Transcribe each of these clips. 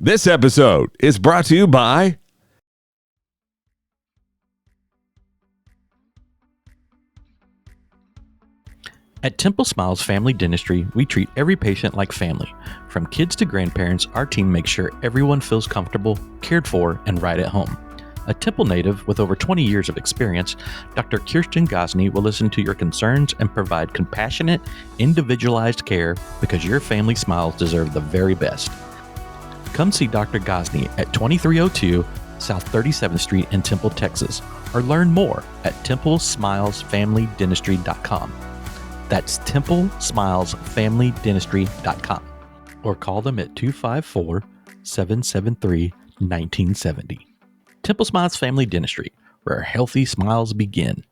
This episode is brought to you by At Temple Smiles Family Dentistry, we treat every patient like family. From kids to grandparents, our team makes sure everyone feels comfortable, cared for, and right at home. A Temple native with over 20 years of experience, Dr. Kirsten Gosney will listen to your concerns and provide compassionate, individualized care because your family smiles deserve the very best. Come see Dr. Gosney at 2302 South 37th Street in Temple, Texas, or learn more at templesmilesfamilydentistry.com. That's templesmilesfamilydentistry.com, or call them at 254-773-1970. Temple Smiles Family Dentistry, where healthy smiles begin.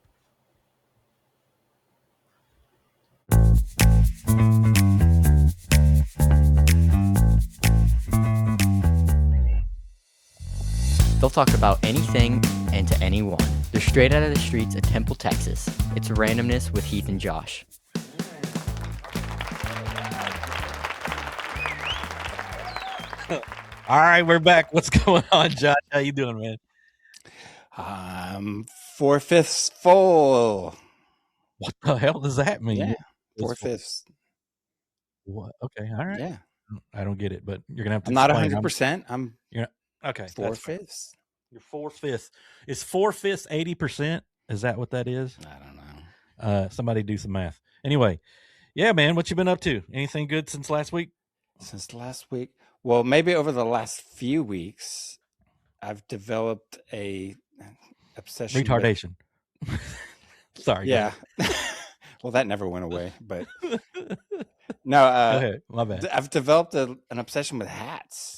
They'll talk about anything and to anyone. They're straight out of the streets of Temple, Texas. It's Randomness with Heath and Josh. All right, we're back. What's going on, Josh? How you doing, man? 4/5 full. What the hell does that mean? Yeah, 4/5. What? Okay, all right. Yeah, I don't get it, but you're gonna have to. I'm not explain. 100%. I'm Okay. 4/5. You're 4/5. Is 4/5 80%? Is that what that is? I don't know. Somebody do some math. Anyway, yeah, man. What you been up to? Anything good since last week? Since last week, well, maybe over the last few weeks, I've developed a obsession. Retardation. Sorry. Yeah. Well, that never went away, but no. Go ahead. My bad. I've developed an obsession with hats.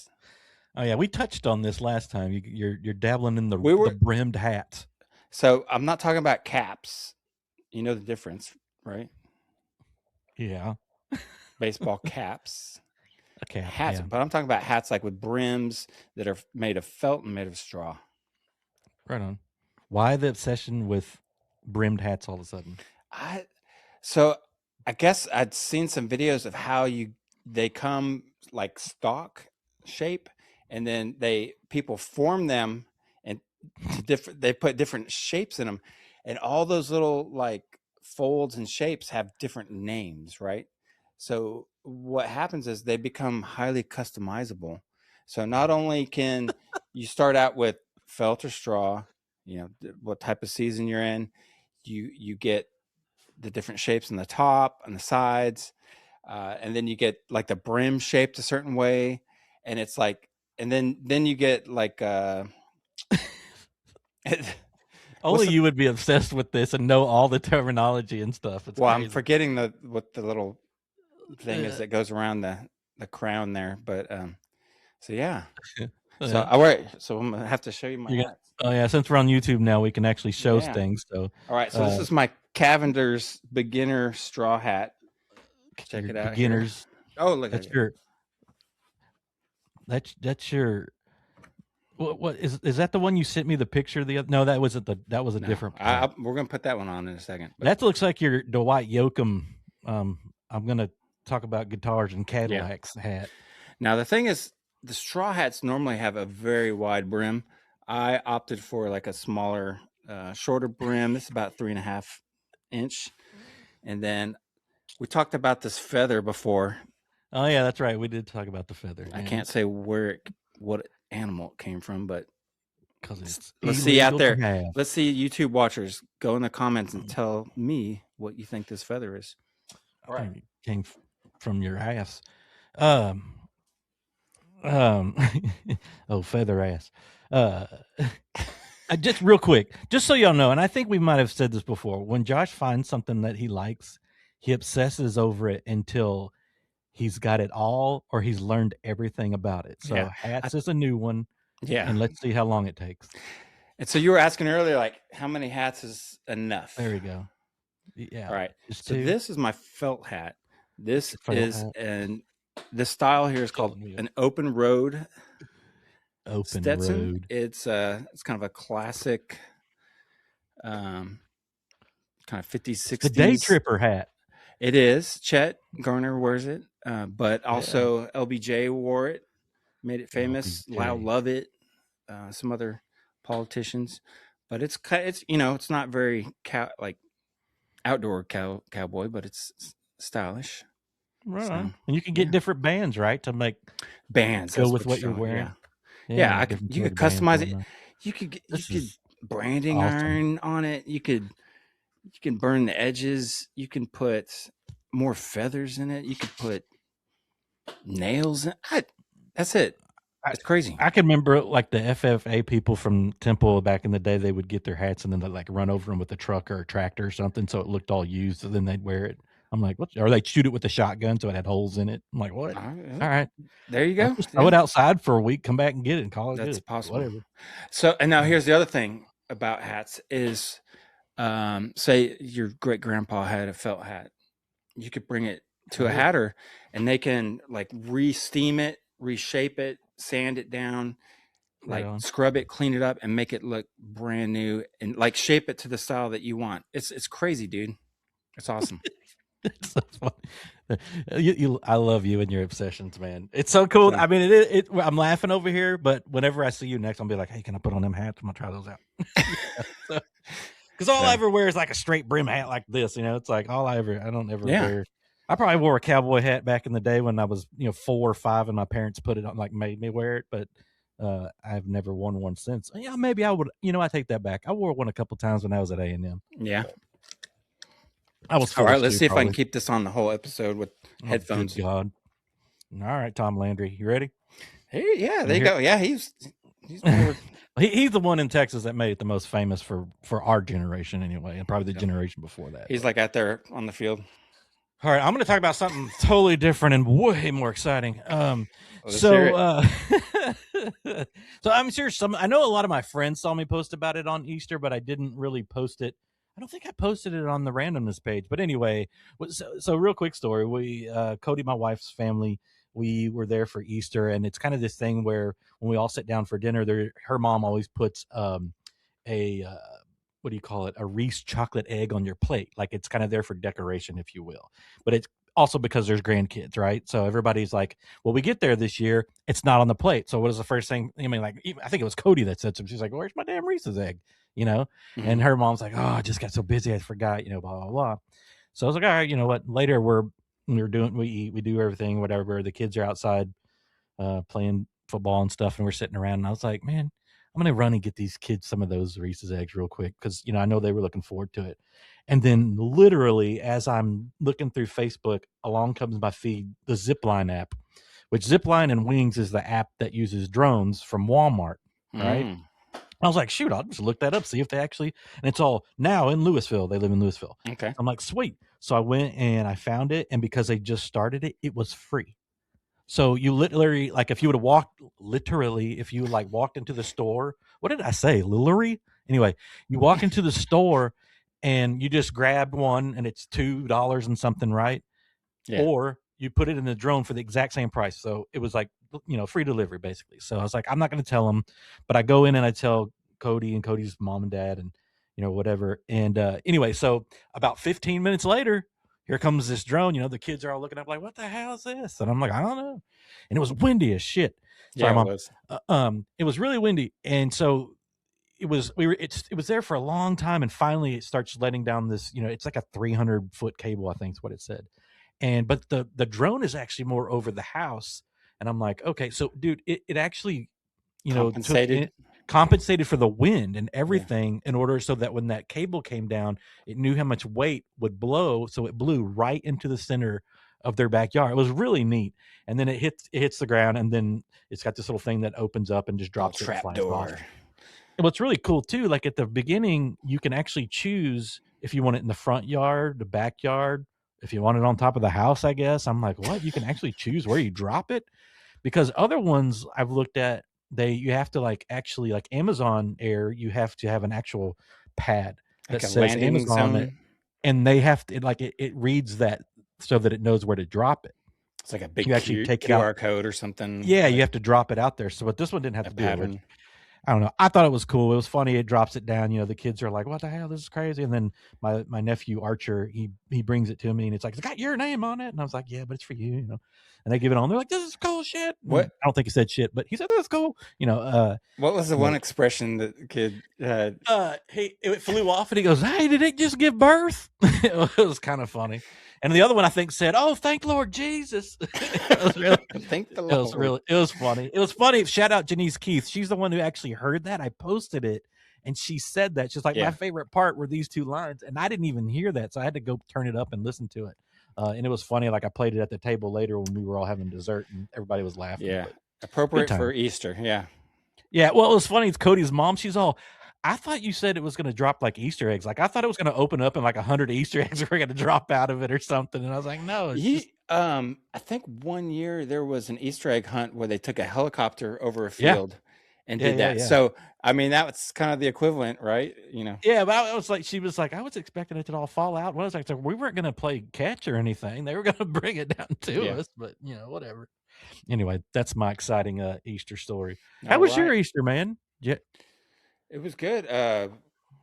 Oh yeah, we touched on this last time. You're dabbling in the brimmed hats. So I'm not talking about caps. You know the difference, right? Yeah. Baseball caps. Okay. Hats, yeah. but I'm talking about hats like with brims that are made of felt and made of straw. Right on. Why the obsession with brimmed hats all of a sudden? So I guess I'd seen some videos of how they come like stalk shape, and then people form them and they put different shapes in them, and all those little like folds and shapes have different names, right? So what happens is they become highly customizable. So not only can you start out with felt or straw, what type of season you're in, you get the different shapes in the top and the sides, and then you get like the brim shaped a certain way, and it's like, and then you get like only you would be obsessed with this and know all the terminology and stuff. It's crazy. I'm forgetting what the little thing is that goes around the crown there, but so yeah. So all right, so I'm gonna have to show you my hats. Oh yeah, since we're on YouTube now, we can actually show things. So all right, so this is my Cavender's beginner straw hat. Check it out. Beginners. Here. Oh, look, that's your. That's your. What is that the one you sent me the picture the other? No, that was different. We're gonna put that one on in a second. But that looks like your Dwight Yoakam. I'm gonna talk about guitars and Cadillacs hat. Now the thing is, the straw hats normally have a very wide brim. I opted for like a smaller, shorter brim. It's about 3.5 inch, and then we talked about this feather before. Oh yeah, that's right. We did talk about the feather. I can't say what animal it came from, but because let's see out there. Let's see, YouTube watchers, go in the comments and tell me what you think this feather is. All right, it came from your ass. Oh, feather ass. Just real quick, just so y'all know, and I think we might have said this before. When Josh finds something that he likes, he obsesses over it until he's got it all, or he's learned everything about it. So hats is a new one. Yeah. And let's see how long it takes. And so you were asking earlier, like, how many hats is enough? There we go. Yeah. All right. So this is my felt hat. This is this style here is called an open road. Open Stetson. road. It's kind of a classic, kind of 50s, 60s. The day tripper hat. It is. Chet Garner wears it, but also LBJ wore it. made it LBJ. famous. Lau Lovett, some other politicians, but it's it's not very like outdoor cowboy, but it's stylish. Right So, on. And you can get yeah. different bands, right, to make Bands. go That's with what you're talking. wearing. Yeah. Like different You could colored bands customize and it. whatnot. You could This you could is branding awesome. iron on it. You can burn the edges. You can put more feathers in it. You could put nails in it. That's it. It's crazy. I can remember like the FFA people from Temple back in the day. They would get their hats and then they'd like run over them with a truck or a tractor or something, so it looked all used. And then they'd wear it. I'm like, what? Or they'd shoot it with a shotgun, so it had holes in it. I'm like, what? All right, there you go. Just throw it outside for a week, come back and get it, and call it That's good. possible. Whatever. So, and now here's the other thing about hats is, say your great grandpa had a felt hat, you could bring it to a hatter, and they can like re-steam it, reshape it, sand it down, like scrub it, clean it up, and make it look brand new, and like shape it to the style that you want. It's crazy, dude. It's awesome. It's so funny. I love you and your obsessions, man. It's so cool. I mean, I'm laughing over here, but whenever I see you next, I'll be like, hey, can I put on them hats? I'm gonna try those out. Because all I ever wear is like a straight brim hat like this. It's like I don't ever wear. I probably wore a cowboy hat back in the day when I was 4 or 5, and my parents put it on, like made me wear it, but I've never worn one since. Yeah, maybe I would. I take that back. I wore one a couple times when I was at A&M. Yeah. I was all right. Let's see if I can keep this on the whole episode with headphones. Good God! All right, Tom Landry, you ready? Hey, yeah, there you go. Yeah, he's he's the one in Texas that made it the most famous for our generation, anyway, and probably the generation before that. He's like out there on the field. All right, I'm going to talk about something totally different and way more exciting. So I'm sure I know a lot of my friends saw me post about it on Easter, but I didn't really post it. I don't think I posted it on the randomness page, but anyway, so real quick story. We, Cody, my wife's family, we were there for Easter, and it's kind of this thing where when we all sit down for dinner, her mom always puts what do you call it? A Reese chocolate egg on your plate. Like it's kind of there for decoration, if you will. But it's also because there's grandkids, right? So everybody's like, well, we get there this year, it's not on the plate. So what is the first thing? I mean, like, I think it was Cody that said something. She's like, where's my damn Reese's egg? Mm-hmm. And her mom's like, oh, I just got so busy, I forgot, blah, blah, blah. So I was like, all right, you know what? Later we eat, we do everything, whatever. The kids are outside playing football and stuff, and we're sitting around. And I was like, man, I'm going to run and get these kids some of those Reese's eggs real quick because, I know they were looking forward to it. And then literally as I'm looking through Facebook, along comes my feed, the Zipline app, which Zipline and Wings is the app that uses drones from Walmart, right? I was like, shoot, I'll just look that up, see if they actually, and it's all now in Louisville. They live in Louisville. Okay. I'm like, sweet. So I went and I found it. And because they just started it, it was free. So you literally, like if you would have walked into the store, what did I say? Literally? Anyway, you walk into the store and you just grab one and it's $2 and something, right? Yeah. Or you put it in the drone for the exact same price. So it was like, free delivery basically. So I was like, I'm not going to tell them, but I go in and I tell Cody and Cody's mom and dad and, whatever. And anyway, so about 15 minutes later, here comes this drone. The kids are all looking up like, what the hell is this? And I'm like, I don't know. And it was windy as shit. Sorry, Mom. It was really windy. And so it was there for a long time. And finally it starts letting down this, it's like a 300-foot cable, I think is what it said. But the drone is actually more over the house. And I'm like, okay, so dude, it actually, compensated for the wind and everything in order so that when that cable came down, it knew how much weight would blow. So it blew right into the center of their backyard. It was really neat. And then it hits the ground, and then it's got this little thing that opens up and just drops it. Trap door. And what's really cool too, like at the beginning, you can actually choose if you want it in the front yard, the backyard, if you want it on top of the house, I guess. I'm like, what? You can actually choose where you drop it? Because other ones I've looked at, you have to like Amazon Air, you have to have an actual pad that says Amazon on it, and they have to it reads that so that it knows where to drop it. It's like a big you actually take QR code or something. Yeah, you have to drop it out there. So, but this one didn't have to do it. I don't know. I thought it was cool. It was funny. It drops it down. The kids are like, "What the hell? This is crazy." And then my nephew Archer, he brings it to me, and it's like, "It's got your name on it." And I was like, "Yeah, but it's for you." And they give it on. They're like, "This is cool shit." What? I don't think he said shit, but he said that's cool. What was the one expression that the kid had? It flew off, and he goes, "Hey, did it just give birth?" It was kind of funny. And the other one I think said, "Oh, thank Lord Jesus." It was really, Thank the Lord. it was funny. It was funny. Shout out Janice Keith. She's the one who actually heard that. I posted it, and she said that. She's like, Yeah. my favorite part were these two lines, and I didn't even hear that, so I had to go turn it up and listen to it. And it was funny. Like I played it at the table later when we were all having dessert, and everybody was laughing. Yeah, but appropriate good time. for Easter. Yeah. Yeah, well, it was funny. It's Cody's mom. She's all, I thought you said it was going to drop like Easter eggs. Like I thought it was going to open up and like 100 Easter eggs were going to drop out of it or something. And I was like, no. It's just, I think one year there was an Easter egg hunt where they took a helicopter over a field and did that. Yeah. So, I mean, that was kind of the equivalent, right? Yeah, but I was like, she was like, I was expecting it to all fall out. What was I? We weren't going to play catch or anything. They were going to bring it down to us, but whatever. Anyway, that's my exciting Easter story. How was your Easter, man? Yeah. It was good.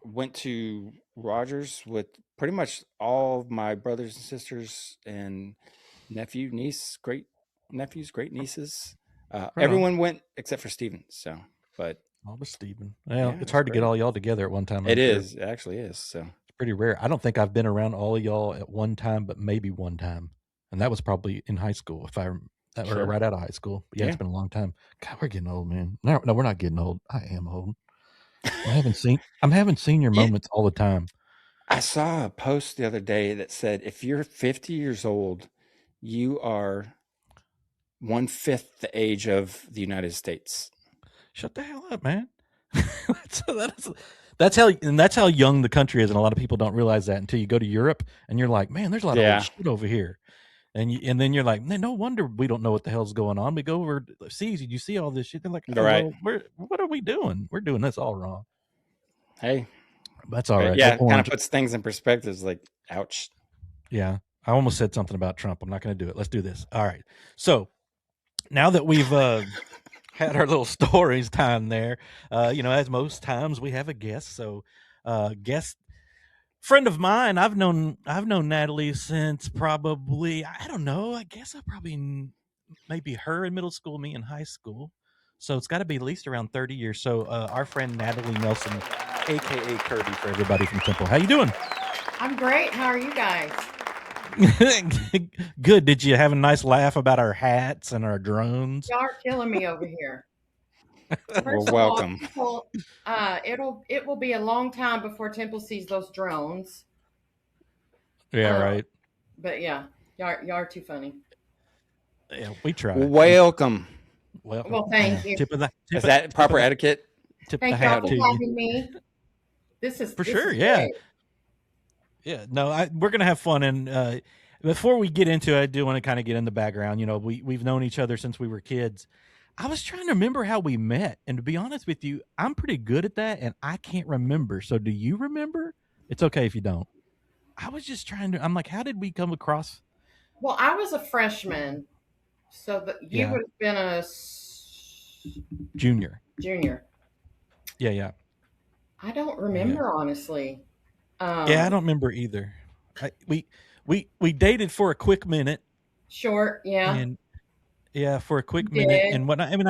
Went to Rogers with pretty much all of my brothers and sisters and nephew, niece, great nephews, great nieces. Everyone went except for Steven. So, but all but Steven. Well, it's hard to get all y'all together at one time. It is. It actually is. So it's pretty rare. I don't think I've been around all of y'all at one time, but maybe one time, and that was probably in high school. Or right out of high school. But it's been a long time. God, we're getting old, man. No, we're not getting old. I am old. I'm having senior moments all the time. I saw a post the other day that said, if you're 50 years old, you are 1/5 the age of the United States. Shut the hell up, man. That's how young the country is, and a lot of people don't realize that until you go to Europe and you're like, man, there's a lot of old shit over here. And then you're like, man, no wonder we don't know what the hell's going on. We go over seas, you see all this shit. They're like, right. Well, what are we doing? We're doing this all wrong. Hey, that's all right. Yeah, it kind of puts things in perspective. It's like, ouch. Yeah, I almost said something about Trump. I'm not going to do it. Let's do this. All right. So now that we've had our little stories time there, as most times we have a guest. So guest. Friend of mine, I've known Natalie since probably, I don't know, I guess I probably maybe her in middle school, me in high school. So it's got to be at least around 30 years. So our friend Natalie Nelson, aka Kirby, for everybody from Temple. How you doing? I'm great. How are you guys? Good. Did you have a nice laugh about our hats and our drones? Y'all are killing me over here. Well, welcome. It will be a long time before Temple sees those drones. Yeah, right. But yeah, y'all are too funny. Yeah, we try. Welcome. Well, thank you. Is that proper etiquette? Thank y'all for having me. This is for sure. Is yeah. great. Yeah. No, we're gonna have fun, and before we get into it, I do want to kind of get in the background. We've known each other since we were kids. I was trying to remember how we met, and to be honest with you, I'm pretty good at that, and I can't remember. So do you remember? It's okay if you don't. I was just I'm like, how did we come across? Well, I was a freshman, so you would have been a junior. Yeah. I don't remember, honestly. Yeah, I don't remember either. We dated for a quick minute. Short, yeah. And for a quick minute, and whatnot. I mean,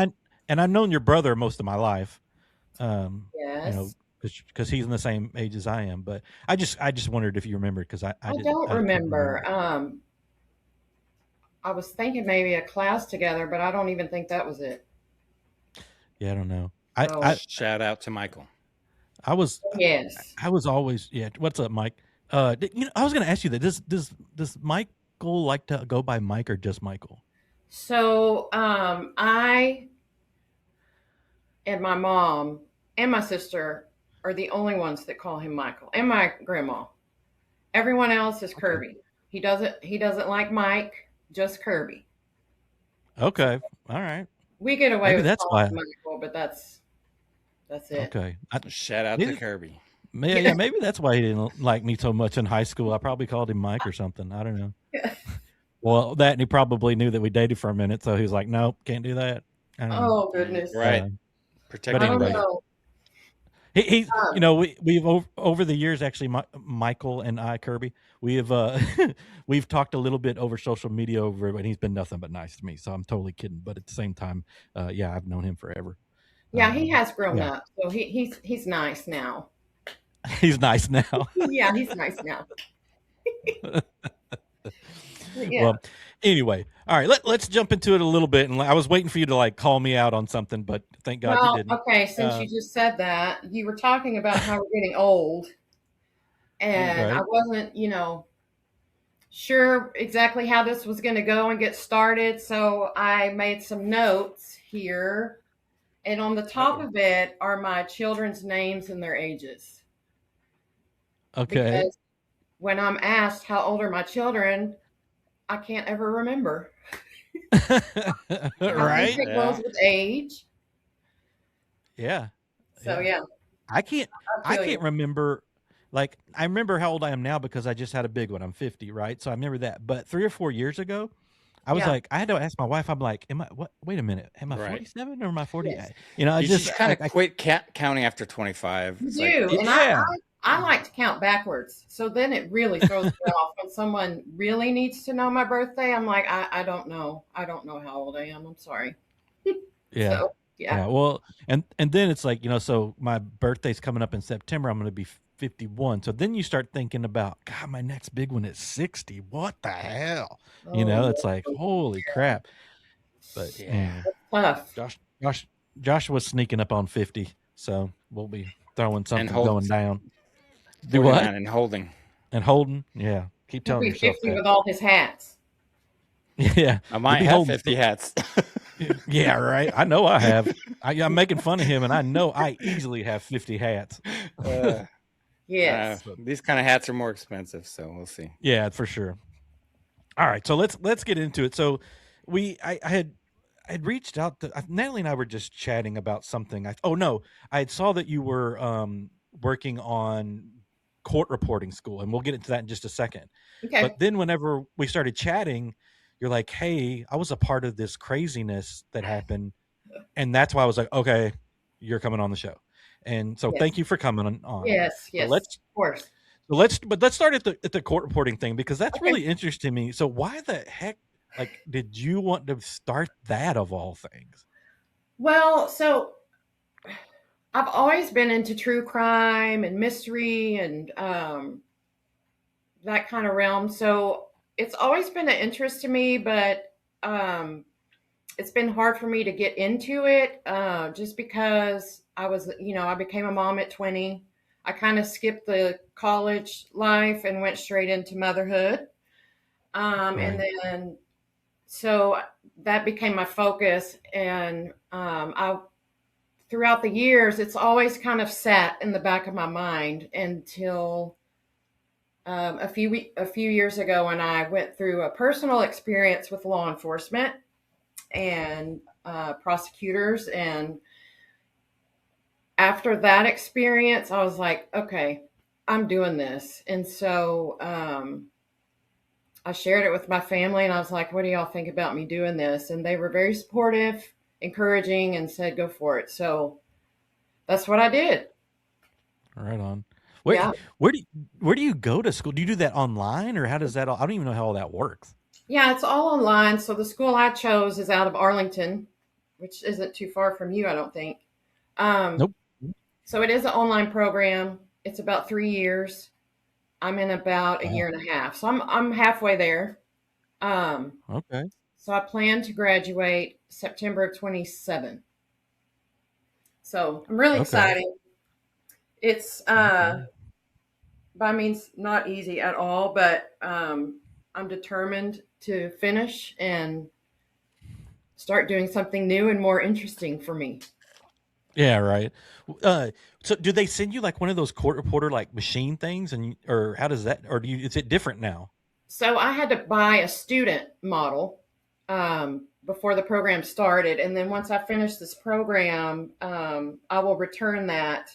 I've known your brother most of my life. Yes. Because he's in the same age as I am. But I just wondered if you remembered, because I don't remember. I was thinking maybe a class together, but I don't even think that was it. Yeah, I don't know. Shout out to Michael. I was always What's up, Mike? I was going to ask you that. Does Michael like to go by Mike or just Michael? So I and my mom and my sister are the only ones that call him Michael, and my grandma. Everyone else is Kirby. He doesn't like Mike, just Kirby. Okay, all right. We get away with calling him Michael, but that's it. Okay. Shout out to Kirby. Yeah, maybe that's why he didn't like me so much in high school. I probably called him Mike or something. I don't know. Well, and he probably knew that we dated for a minute, so he was like, "Nope, can't do that." Oh goodness! Right. Protect But I don't anyway, know. he's Um, we've over the years actually, Michael and I, Kirby, we have we've talked a little bit over social media and he's been nothing but nice to me. So I'm totally kidding, but at the same time, yeah, I've known him forever. yeah, he has grown Yeah, up, so he's nice now. he's nice now. Yeah, he's nice now. Yeah. Well, anyway, all right, let's jump into it a little bit. And I was waiting for you to like call me out on something, but thank God you Well, didn't. okay, since you just said that, you were talking about how we're getting old, and I Right. wasn't, sure exactly how this was going to go and get started. So I made some notes here, and on the top of it are my children's names and their ages. Okay. Because when I'm asked how old are my children, I can't ever remember. I think Right. it goes with age. Yeah. So Yeah. yeah, I can't I I feel you. can't remember, like I remember how old I am now because I just had a big one. I'm 50, right? So I remember that. But 3 or 4 years ago, I was Yeah. like, I had to ask my wife. I'm like, am I what? Wait a minute, am I Right. 47 or am I 40? Yes. I You just just kind of like quit counting after 25. You It's do, like, and yeah. I like to count backwards. So then it really throws me off when someone really needs to know my birthday. I'm like, I don't know. I don't know how old I am. I'm sorry. Yeah. So yeah. Yeah. Well, and then it's like, so my birthday's coming up in September. I'm going to be 51. So then you start thinking about, God, my next big one is 60. What the hell? Oh, It's like, holy crap. But yeah. tough. Josh was sneaking up on 50. So we'll be throwing something hold- going down. Do 49 what? and holding. And holding. Yeah. Keep He'll telling be yourself 50 that. with all his hats. Yeah. I You'll might be have holding 50 hats. Yeah, right. I know I have. I'm making fun of him, and I know I easily have 50 hats. Yes. These kind of hats are more expensive, so we'll see. Yeah, for sure. All right, so let's get into it. So I had reached out to Natalie and I were just chatting about something. I had saw that you were working on court reporting school, and we'll get into that in just a second. Okay. But then whenever we started chatting, you're like, "Hey, I was a part of this craziness that happened." And that's why I was like, okay, you're coming on the show. And so Yes. thank you for coming on. Yes. But Of course. let's start at the court reporting thing, because that's really interesting to me. So why the heck did you want to start that of all things? Well, so I've always been into true crime and mystery and that kind of realm. So it's always been an interest to me, but it's been hard for me to get into it just because I became a mom at 20. I kind of skipped the college life and went straight into motherhood. And then, so that became my focus. And throughout the years, it's always kind of sat in the back of my mind until a few years ago when I went through a personal experience with law enforcement and prosecutors. And after that experience, I was like, okay, I'm doing this. And so I shared it with my family, and I was like, what do y'all think about me doing this? And they were very supportive, encouraging, and said, go for it. So that's what I did. Right on. Yeah. Where do you go to school? Do you do that online, or how does that all? I don't even know how all that works. Yeah, it's all online. So the school I chose is out of Arlington, which isn't too far from you, I don't think. Nope. So it is an online program. It's about 3 years. I'm in about a Wow. year and a half. So I'm halfway there. Okay. So I plan to graduate September 27. So I'm really excited. It's by means not easy at all, but I'm determined to finish and start doing something new and more interesting for me. Yeah, right. So do they send you like one of those court reporter like machine things, or how does that, or is it different now? So I had to buy a student model before the program started. And then once I finish this program, I will return that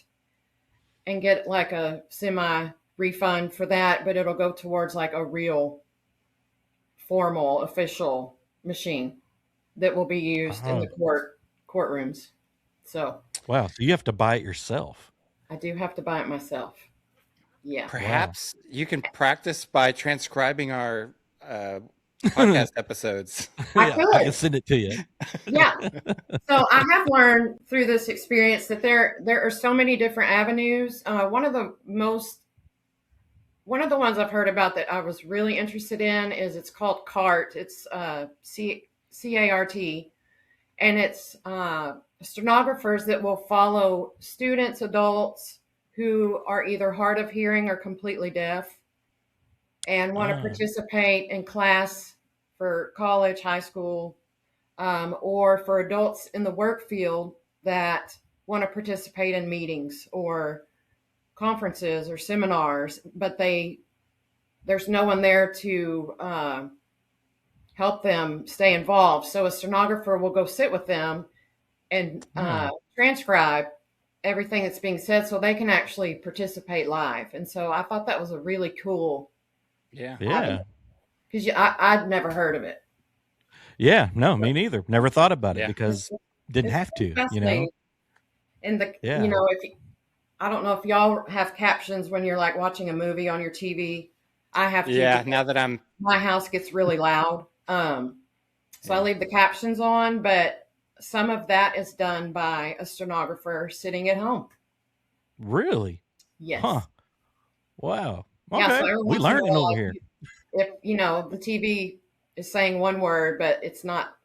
and get like a semi refund for that, but it'll go towards like a real formal official machine that will be used in the courtrooms. So Wow. So you have to buy it yourself. I do have to buy it myself. Yeah. Perhaps you can practice by transcribing our podcast episodes. I Yeah, I can could. send it to you. Yeah. So I have learned through this experience that there are so many different avenues. One of the ones I've heard about that I was really interested in is it's called CART. It's CART, and it's stenographers that will follow students, adults who are either hard of hearing or completely deaf and want to participate in class for college, high school, or for adults in the work field that want to participate in meetings or conferences or seminars, but there's no one there to help them stay involved. So a stenographer will go sit with them and transcribe everything that's being said so they can actually participate live. And so I thought that was a really cool Yeah. because I'd never heard of it. Yeah. No, me neither. Never thought about it because didn't It's have to, fascinating. And I don't know if y'all have captions when you're like watching a movie on your TV. I have to. Yeah, now that my house gets really loud. So I leave the captions on, but some of that is done by a stenographer sitting at home. Really? Yes. Huh. Wow. Okay. Yeah, so we learning over here. If the TV is saying one word, but it's not,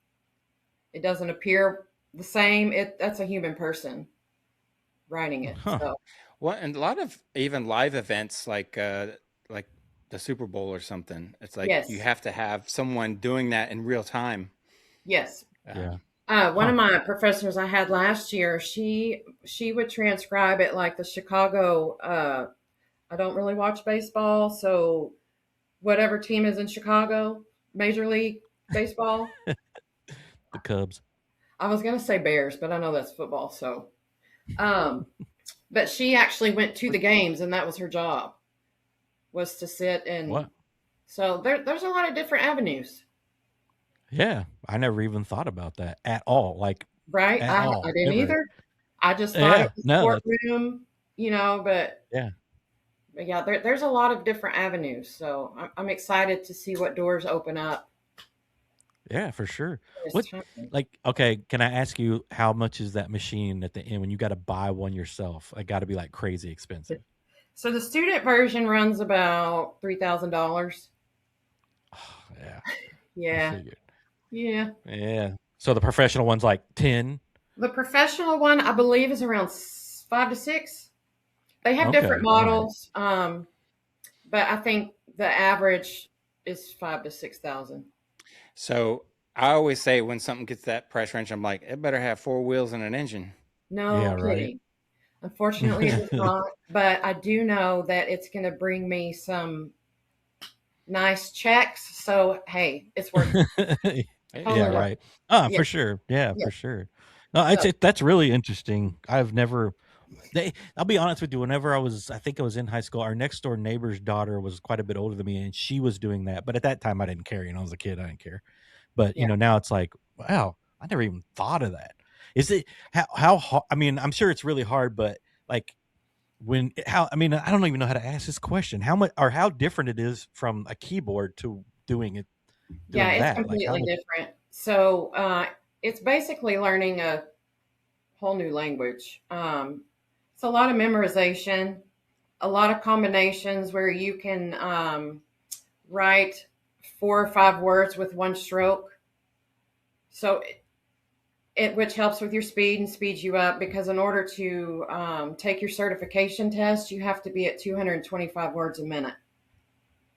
it doesn't appear the same. That's a human person writing it. Huh. So. Well, and a lot of even live events like the Super Bowl or something. It's like you have to have someone doing that in real time. Yes. Yeah. One of my professors I had last year, she would transcribe it like the Chicago. I don't really watch baseball, so whatever team is in Chicago, Major League Baseball. The Cubs. I was going to say Bears, but I know that's football. So, but she actually went to the games, and that was her job, was to sit and. What? So there's a lot of different avenues. Yeah, I never even thought about that at all. Like, right? I didn't either. I just thought it was courtroom, but yeah, there's a lot of different avenues. So I'm excited to see what doors open up. Yeah, for sure. Okay, can I ask you how much is that machine at the end when you got to buy one yourself? It got to be like crazy expensive. So the student version runs about $3,000. Yeah. Yeah. Yeah. Yeah. So the professional one's like 10. The professional one, I believe, is around 5 to 6. They have different models, but I think the average is 5,000 to 6,000. So I always say when something gets that price range, I'm like, it better have 4 wheels and an engine. No kidding. Right. Unfortunately, it is not. But I do know that it's going to bring me some nice checks. So hey, it's worth it. Yeah, right. For sure. Yeah, for sure. No, that's really interesting. I've never. I'll be honest with you. Whenever I think I was in high school, our next door neighbor's daughter was quite a bit older than me, and she was doing that. But at that time, I didn't care. I was a kid. I didn't care. But now it's like, wow, I never even thought of that. Is it how hard? I mean, I'm sure it's really hard, but like I don't even know how to ask this question. How much or how different it is from a keyboard to doing it. It's completely different. So it's basically learning a whole new language. It's a lot of memorization, a lot of combinations where you can write 4 or 5 words with one stroke. So which helps with your speed and speeds you up, because in order to take your certification test, you have to be at 225 words a minute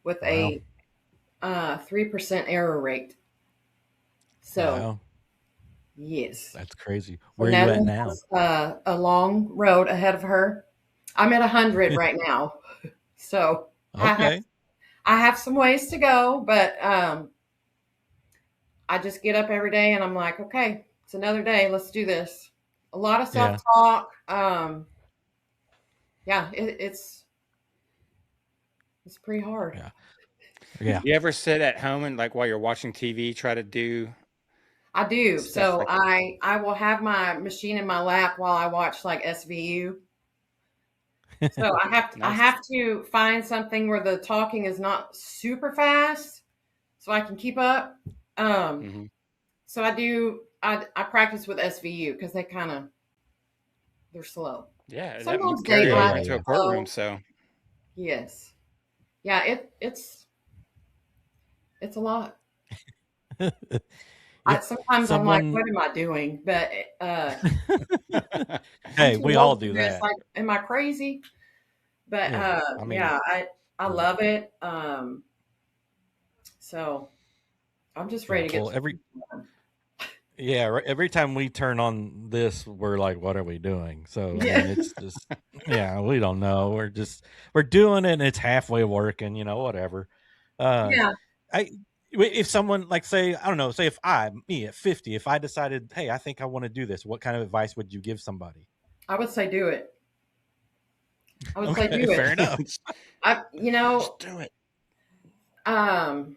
with a 3% error rate. So, yes. That's crazy. Where are you at now? A long road ahead of her. I'm at 100 right now. So, I have some ways to go, but I just get up every day and I'm like, okay, it's another day. Let's do this. A lot of self-talk. It's pretty hard. Yeah. You ever sit at home and like while you're watching TV, try to do I do. Stuff So like that. I will have my machine in my lap while I watch like SVU. So I Nice. have to find something where the talking is not super fast so I can keep up. Hmm. So I practice with SVU because they're slow. Yeah, that Sometimes carry Yeah, Dateline over yeah, is into a yeah. courtroom. slow. So Yes. Yeah, it's a lot. Yeah. Sometimes I'm like, Someone, what am I doing? But I'm hey, too we all old for do this. that. Like, am I crazy? But Yeah. I mean, yeah, I yeah. love it. So I'm just Yeah. ready to get Well, every time we turn on this, we're like, what are we doing? So, I mean, yeah. it's just, yeah, we don't know. We're doing it and it's halfway working, whatever. Uh, Yeah. I, if someone like say, I don't know, say if me at 50, if I decided, hey, I think I want to do this, what kind of advice would you give somebody? I would say do it. I would say Okay, do it. fair enough. I just do it. um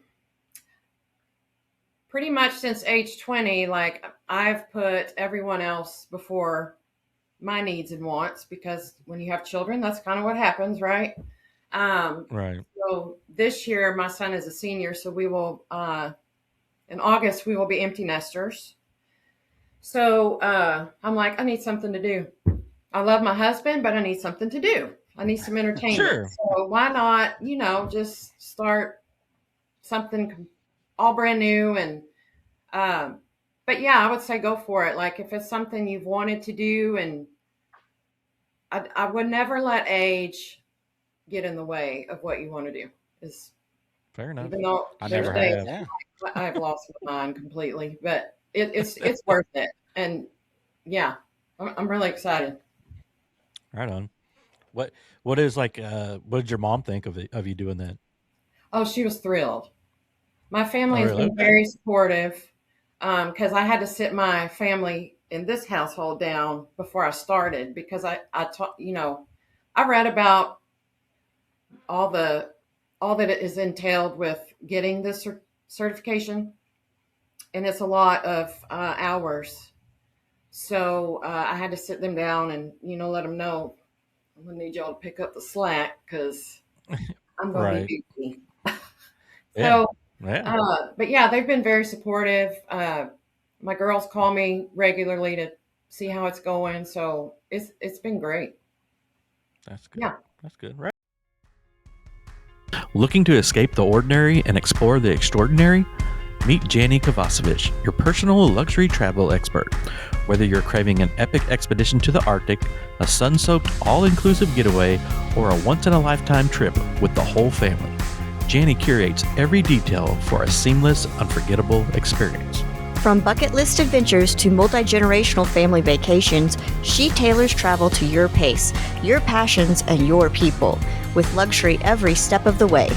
pretty much since age 20, like I've put everyone else before my needs and wants because when you have children, that's kind of what happens, right? Um, Right. so this year, my son is a senior, so we will, in August, we will be empty nesters. So I'm like, I need something to do. I love my husband, but I need something to do. I need some entertainment. Sure. So why not, just start something all brand new and um, but yeah, I would say go for it. Like if it's something you've wanted to do, and I would never let age get in the way of what you want to do. Is Fair enough. even though I there's never days have. Yeah. I've lost my mind completely, but it's worth it. And yeah, I'm really excited. Right on. What what is like what did your mom think of you doing that? Oh, she was thrilled. My Oh family has really? been Okay. very supportive because I had to sit my family in this household down before I started because I taught I read about all the all that it is entailed with getting this certification, and it's a lot of hours. So I had to sit them down and let them know I'm gonna need y'all to pick up the slack because I'm gonna Right. be busy. Yeah. So, Yeah. but yeah, they've been very supportive. My girls call me regularly to see how it's going, so it's been great. That's good. Yeah. That's good. Right. Looking to escape the ordinary and explore the extraordinary? Meet Jani Kovacevic, your personal luxury travel expert. Whether you're craving an epic expedition to the Arctic, a sun soaked, all inclusive getaway, or a once in a lifetime trip with the whole family, Jani curates every detail for a seamless, unforgettable experience. From bucket list adventures to multi-generational family vacations, she tailors travel to your pace, your passions, and your people, with luxury every step of the way.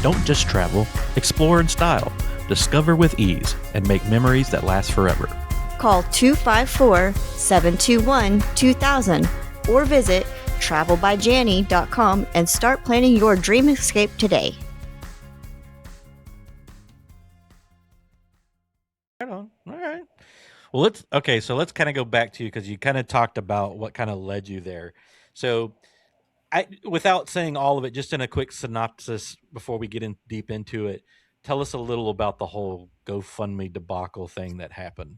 Don't just travel, explore in style, discover with ease, and make memories that last forever. Call 254-721-2000 or visit travelbyjani.com and start planning your dream escape today. Right on. All right. Well, let's kind of go back to you because you kind of talked about what kind of led you there. So, without saying all of it, just in a quick synopsis before we get in deep into it, tell us a little about the whole GoFundMe debacle thing that happened.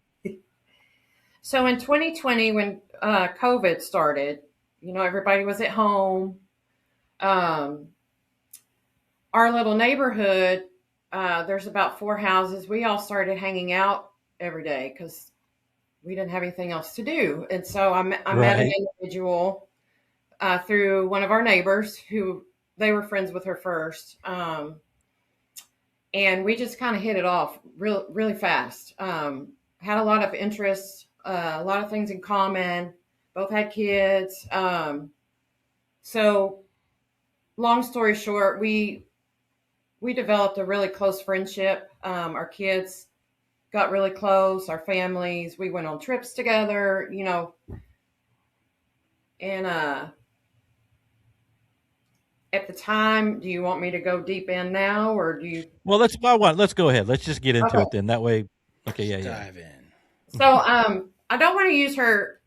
So in 2020, when COVID started, everybody was at home. Um, our little neighborhood, there's about 4 houses. We all started hanging out every day because we didn't have anything else to do. And so I met an Right. individual through one of our neighbors who they were friends with her first. And we just kind of hit it off really fast. Had a lot of interests, a lot of things in common. Both had kids. So long story short, we developed a really close friendship. Our kids got really close. Our families. We went on trips together. And at the time, do you want me to go deep in now, or do you? Well, let's go ahead. Let's just get into Okay. it then. That way, Okay, yeah. Dive in. So I don't want to use her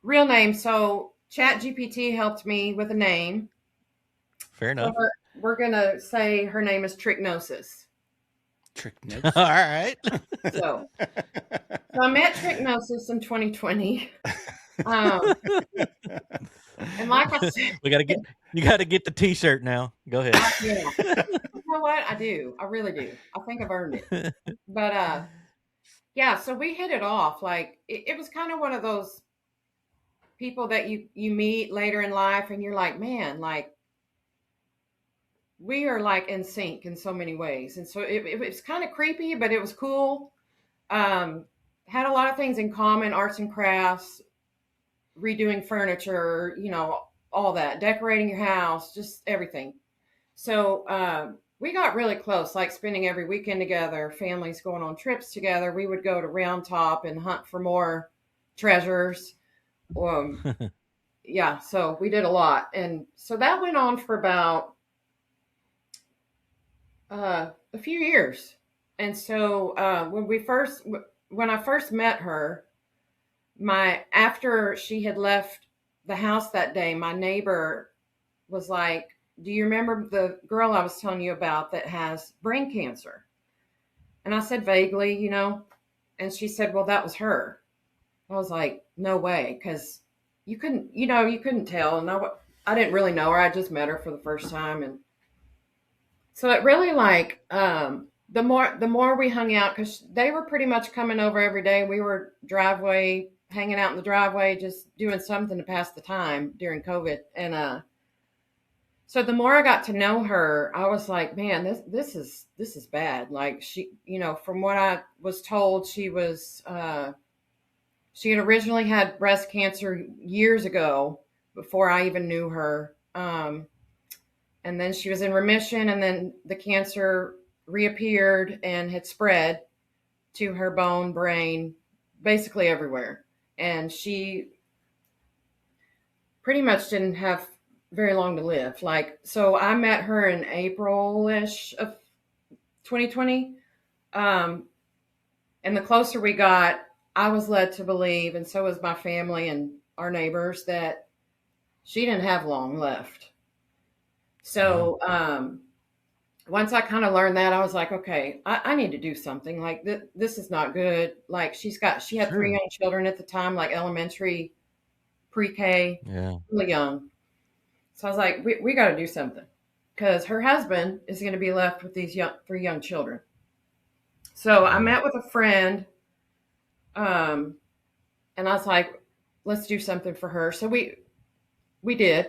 real name. So ChatGPT helped me with a name. Fair enough. So we're going to say her name is Trichnosis. Trichnosis. All right. So I met Trichnosis in 2020. And like I said, You got to get the T-shirt now. Go ahead. yeah. You know what? I do. I really do. I think I've earned it. But yeah, so we hit it off. Like it was kind of one of those people that you meet later in life, and you're like, man, like we are like in sync in so many ways. And so it was kind of creepy, but it was cool. Had a lot of things in common: arts and crafts, redoing furniture, all that, decorating your house, just everything. So we got really close, like spending every weekend together, families going on trips together. We would go to Round Top and hunt for more treasures. Yeah, so we did a lot. And so that went on for about a few years. And so when I first met her, after she had left the house that day, my neighbor was like, do you remember the girl I was telling you about that has brain cancer? And I said vaguely, and she said, well, that was her. I was like, no way. Cause you couldn't tell. And I didn't really know her. I just met her for the first time. And so it really the more we hung out, cause they were pretty much coming over every day. We were hanging out in the driveway, just doing something to pass the time during COVID. And, so the more I got to know her, I was like, man, this is bad. Like she, from what I was told, she had originally had breast cancer years ago before I even knew her. And then she was in remission, and then the cancer reappeared and had spread to her bone, brain, basically everywhere. And she pretty much didn't have very long to live. So I met her in April-ish of 2020. And the closer we got, I was led to believe, and so was my family and our neighbors, that she didn't have long left. So once I kind of learned that, I was like, okay, I need to do something. Like this is not good. Like she had 3 young children at the time, like elementary, pre-K, really young. So I was like, we got to do something, because her husband is going to be left with these 3 young children. So I met with a friend, and I was like, let's do something for her. So we did.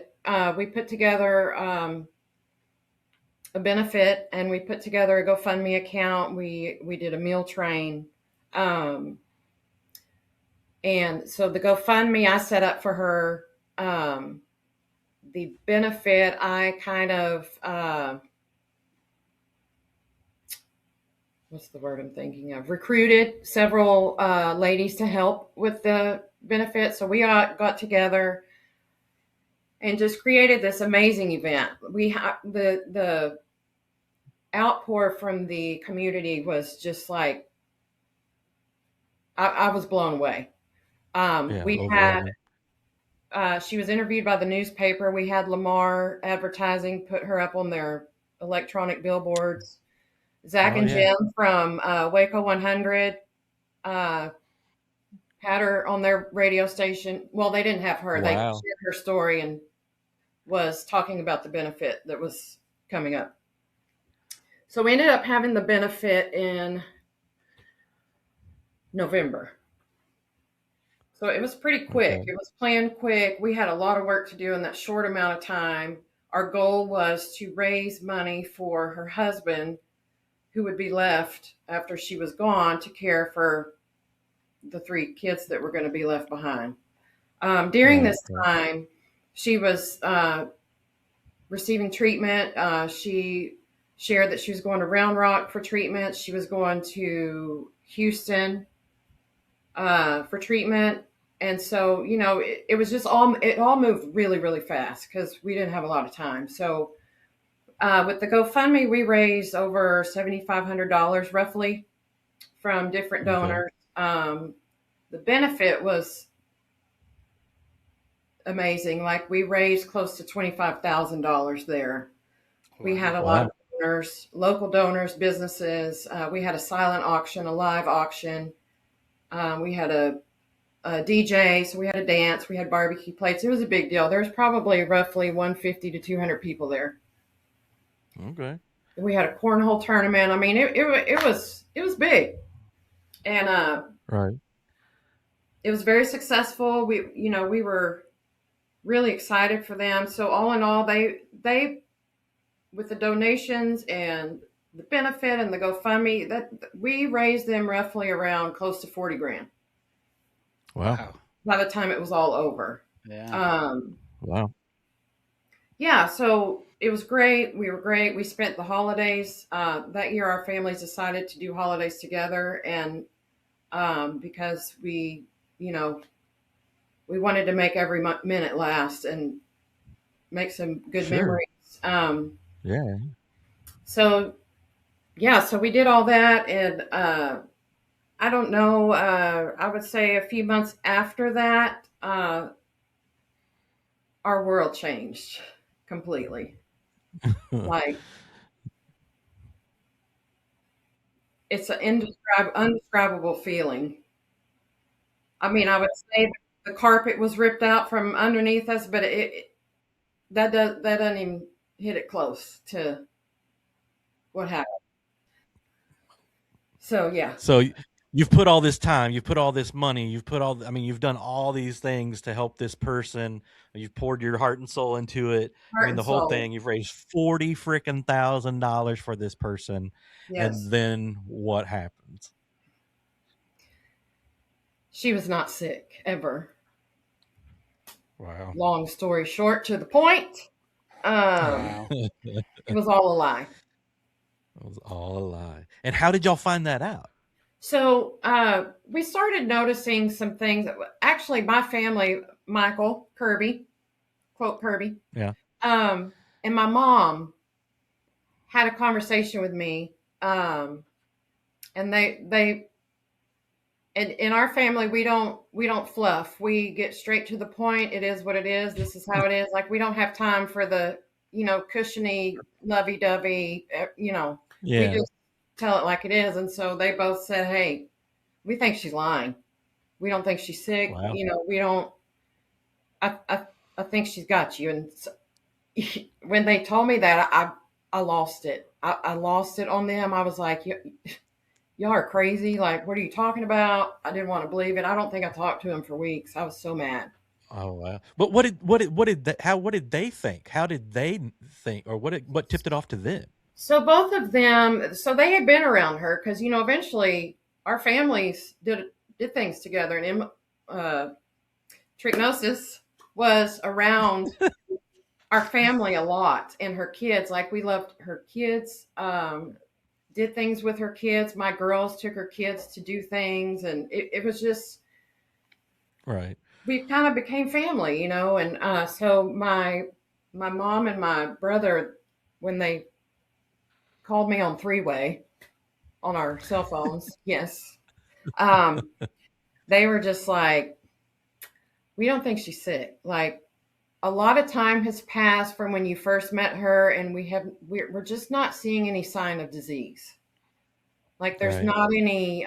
We put together a benefit, and we put together a GoFundMe account. We did a meal train. And so the GoFundMe I set up for her. The benefit, I kind of, what's the word I'm thinking of? Recruited several ladies to help with the benefit. So we got together and just created this amazing event. The outpour from the community was just like, I was blown away. We had. She was interviewed by the newspaper. We had Lamar Advertising put her up on their electronic billboards. Zach and Jim from Waco 100 had her on their radio station. Well, they didn't have her. Wow. They shared her story and was talking about the benefit that was coming up. So we ended up having the benefit in November. So it was pretty quick. Okay. It was planned quick. We had a lot of work to do in that short amount of time. Our goal was to raise money for her husband, who would be left after she was gone, to care for the 3 kids that were going to be left behind. During this time, she was receiving treatment. She shared that she was going to Round Rock for treatment. She was going to Houston for treatment. And so, it was just it all moved really, really fast because we didn't have a lot of time. So with the GoFundMe, we raised over $7,500 roughly. from different Okay. donors. The benefit was amazing. Like we raised close to $25,000 there. We had a lot Wow. of donors, local donors, businesses. We had a silent auction, a live auction. We had a DJ, so we had a dance. We had barbecue plates. It was a big deal. There was probably roughly 150 to 200 people there. Okay. We had a cornhole tournament. I mean, it was big, and Right. it was very successful. We were really excited for them. So all in all, they with the donations and the benefit and the GoFundMe, that we raised them roughly around close to 40 grand Wow. by the time it was all over. Yeah. Wow. Yeah, so it was great. We were great. We spent the holidays. That year, our families decided to do holidays together, and because we wanted to make every minute last and make some good Sure. memories. Yeah. So yeah, so we did all that, and I don't know. I would say a few months after that, our world changed completely. Like it's an undescribable feeling. I mean, I would say the carpet was ripped out from underneath us, but that doesn't even hit it close to what happened. So yeah, So you've put all this time, you've put all this money, you've done all these things to help this person. You've poured your heart and soul into it. I heart mean, and the whole soul. thing, you've raised $40,000 for this person. Yes, And then what happens? she was not sick ever. Wow. Long story short, to the point, Wow. it was all a lie. It was all a lie. And how did y'all find that out? So we started noticing some things. Actually, my family, Michael Kirby, quote Kirby, Yeah. and my mom had a conversation with me, and they and in our family we don't fluff. We get straight to the point. It is what it is. This is how it is. Like we don't have time for the cushiony lovey dovey. We Yeah. just tell it like it is. And so they both said, "Hey, we think she's lying. We don't think she's sick. Wow. We don't. I think she's got you." And so, when they told me that, I lost it. I lost it on them. I was like, y'all are crazy. Like, what are you talking about? I didn't want to believe it. I don't think I talked to him for weeks. I was so mad. Oh wow! But what did they think? How did they think, or what tipped it off to them? So both of them, so they had been around her because eventually our families did things together, and Trichnosis was around our family a lot, and her kids. Like we loved her kids. Did things with her kids. My girls took her kids to do things, and it was just Right. we kind of became family, and so my mom and my brother, when they called me on three-way on our cell phones, yes, they were just like, we don't think she's sick. Like a lot of time has passed from when you first met her, and we're just not seeing any sign of disease. Like there's Right. not any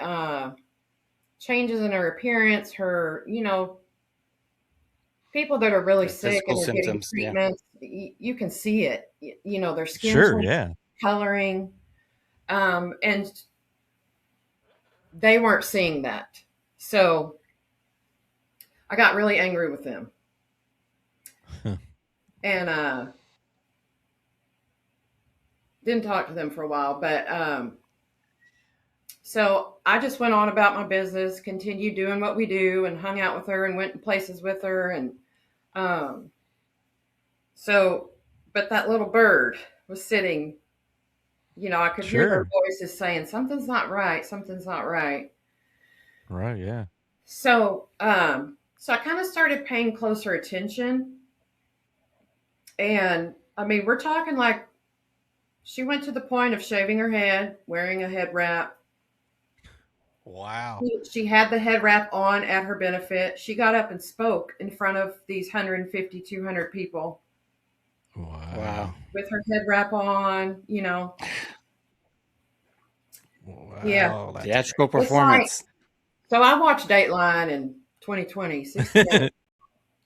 changes in her appearance. Her, people that are really The sick and physical are getting symptoms, yeah. treatments, you can see it. Their skin Sure. Yeah. coloring, and they weren't seeing that. So I got really angry with them. And didn't talk to them for a while, but so I just went on about my business, continued doing what we do, and hung out with her and went places with her. And so, but that little bird was sitting, I could hear their Sure. voices saying, something's not right, something's not right. Right. Yeah. So, so I kind of started paying closer attention. And I mean, we're talking like she went to the point of shaving her head, wearing a head wrap, Wow. She had the head wrap on at her benefit. She got up and spoke in front of these 150, 200 people Wow. with her head wrap on, Yeah. Wow. That's Theatrical It's like, performance. so I watched Dateline in 2020, 60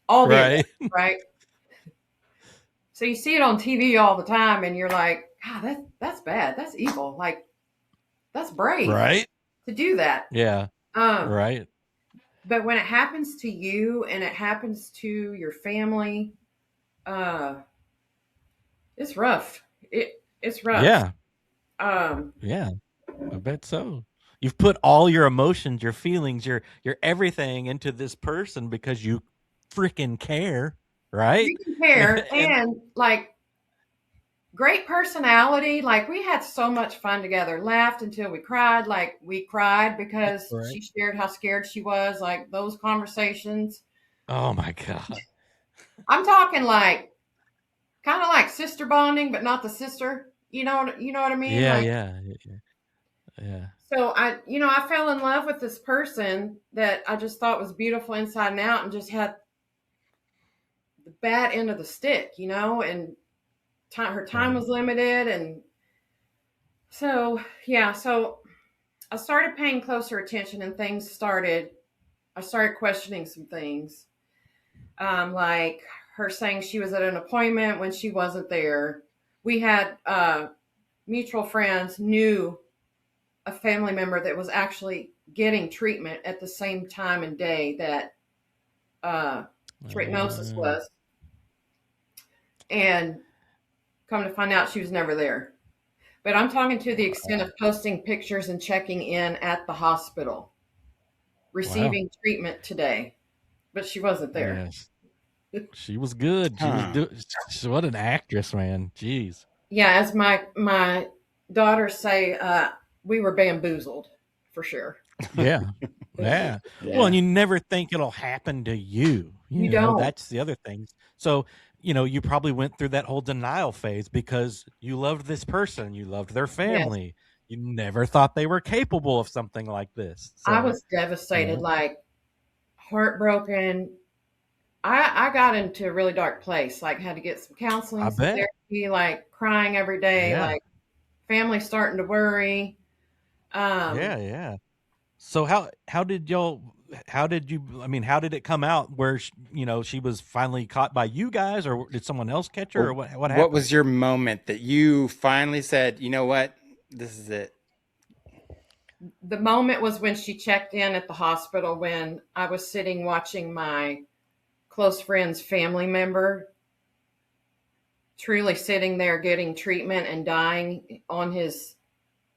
all the right. events, right? So you see it on TV all the time, and you're like, God, that's bad. That's evil. Like, that's brave Right. to do that. Yeah. Um, Right. but when it happens to you and it happens to your family, it's rough. It's rough. Yeah. Um, Yeah. I bet so. You've put all your emotions, your feelings, your everything into this person because you freaking care, right? we compare And and like great personality. Like we had so much fun together, laughed until we cried. Like we cried because right. she shared how scared she was. Like those conversations. Oh my God. I'm talking like kind of like sister bonding, but not the sister. You know what I mean? Yeah, Like yeah, yeah. so I fell in love with this person that I just thought was beautiful inside and out, and just had the bad end of the stick, and her time was limited, and so yeah, so I started paying closer attention, and I started questioning some things, like her saying she was at an appointment when she wasn't there. We had mutual friends knew a family member that was actually getting treatment at the same time and day that trichinosis was, and come to find out she was never there. But I'm talking to the extent of posting pictures and checking in at the hospital, receiving treatment today, but she wasn't there. Yes. She was good. She was what an actress, man. Jeez. Yeah, as my daughters say, we were bamboozled for sure. Yeah. Yeah. Well, and you never think it'll happen to you. You don't. That's the other thing. So, you probably went through that whole denial phase because you loved this person, you loved their family. Yes. You never thought they were capable of something like this. So, I was devastated, like heartbroken. I got into a really dark place, like had to get some counseling, some therapy, like crying every day, like family starting to worry. Yeah. So how did it come out where she was finally caught by you guys, or did someone else catch her, or what happened? What was your moment that you finally said, you know what, this is it? The moment was when she checked in at the hospital, when I was sitting watching my close friend's family member truly sitting there getting treatment and dying on his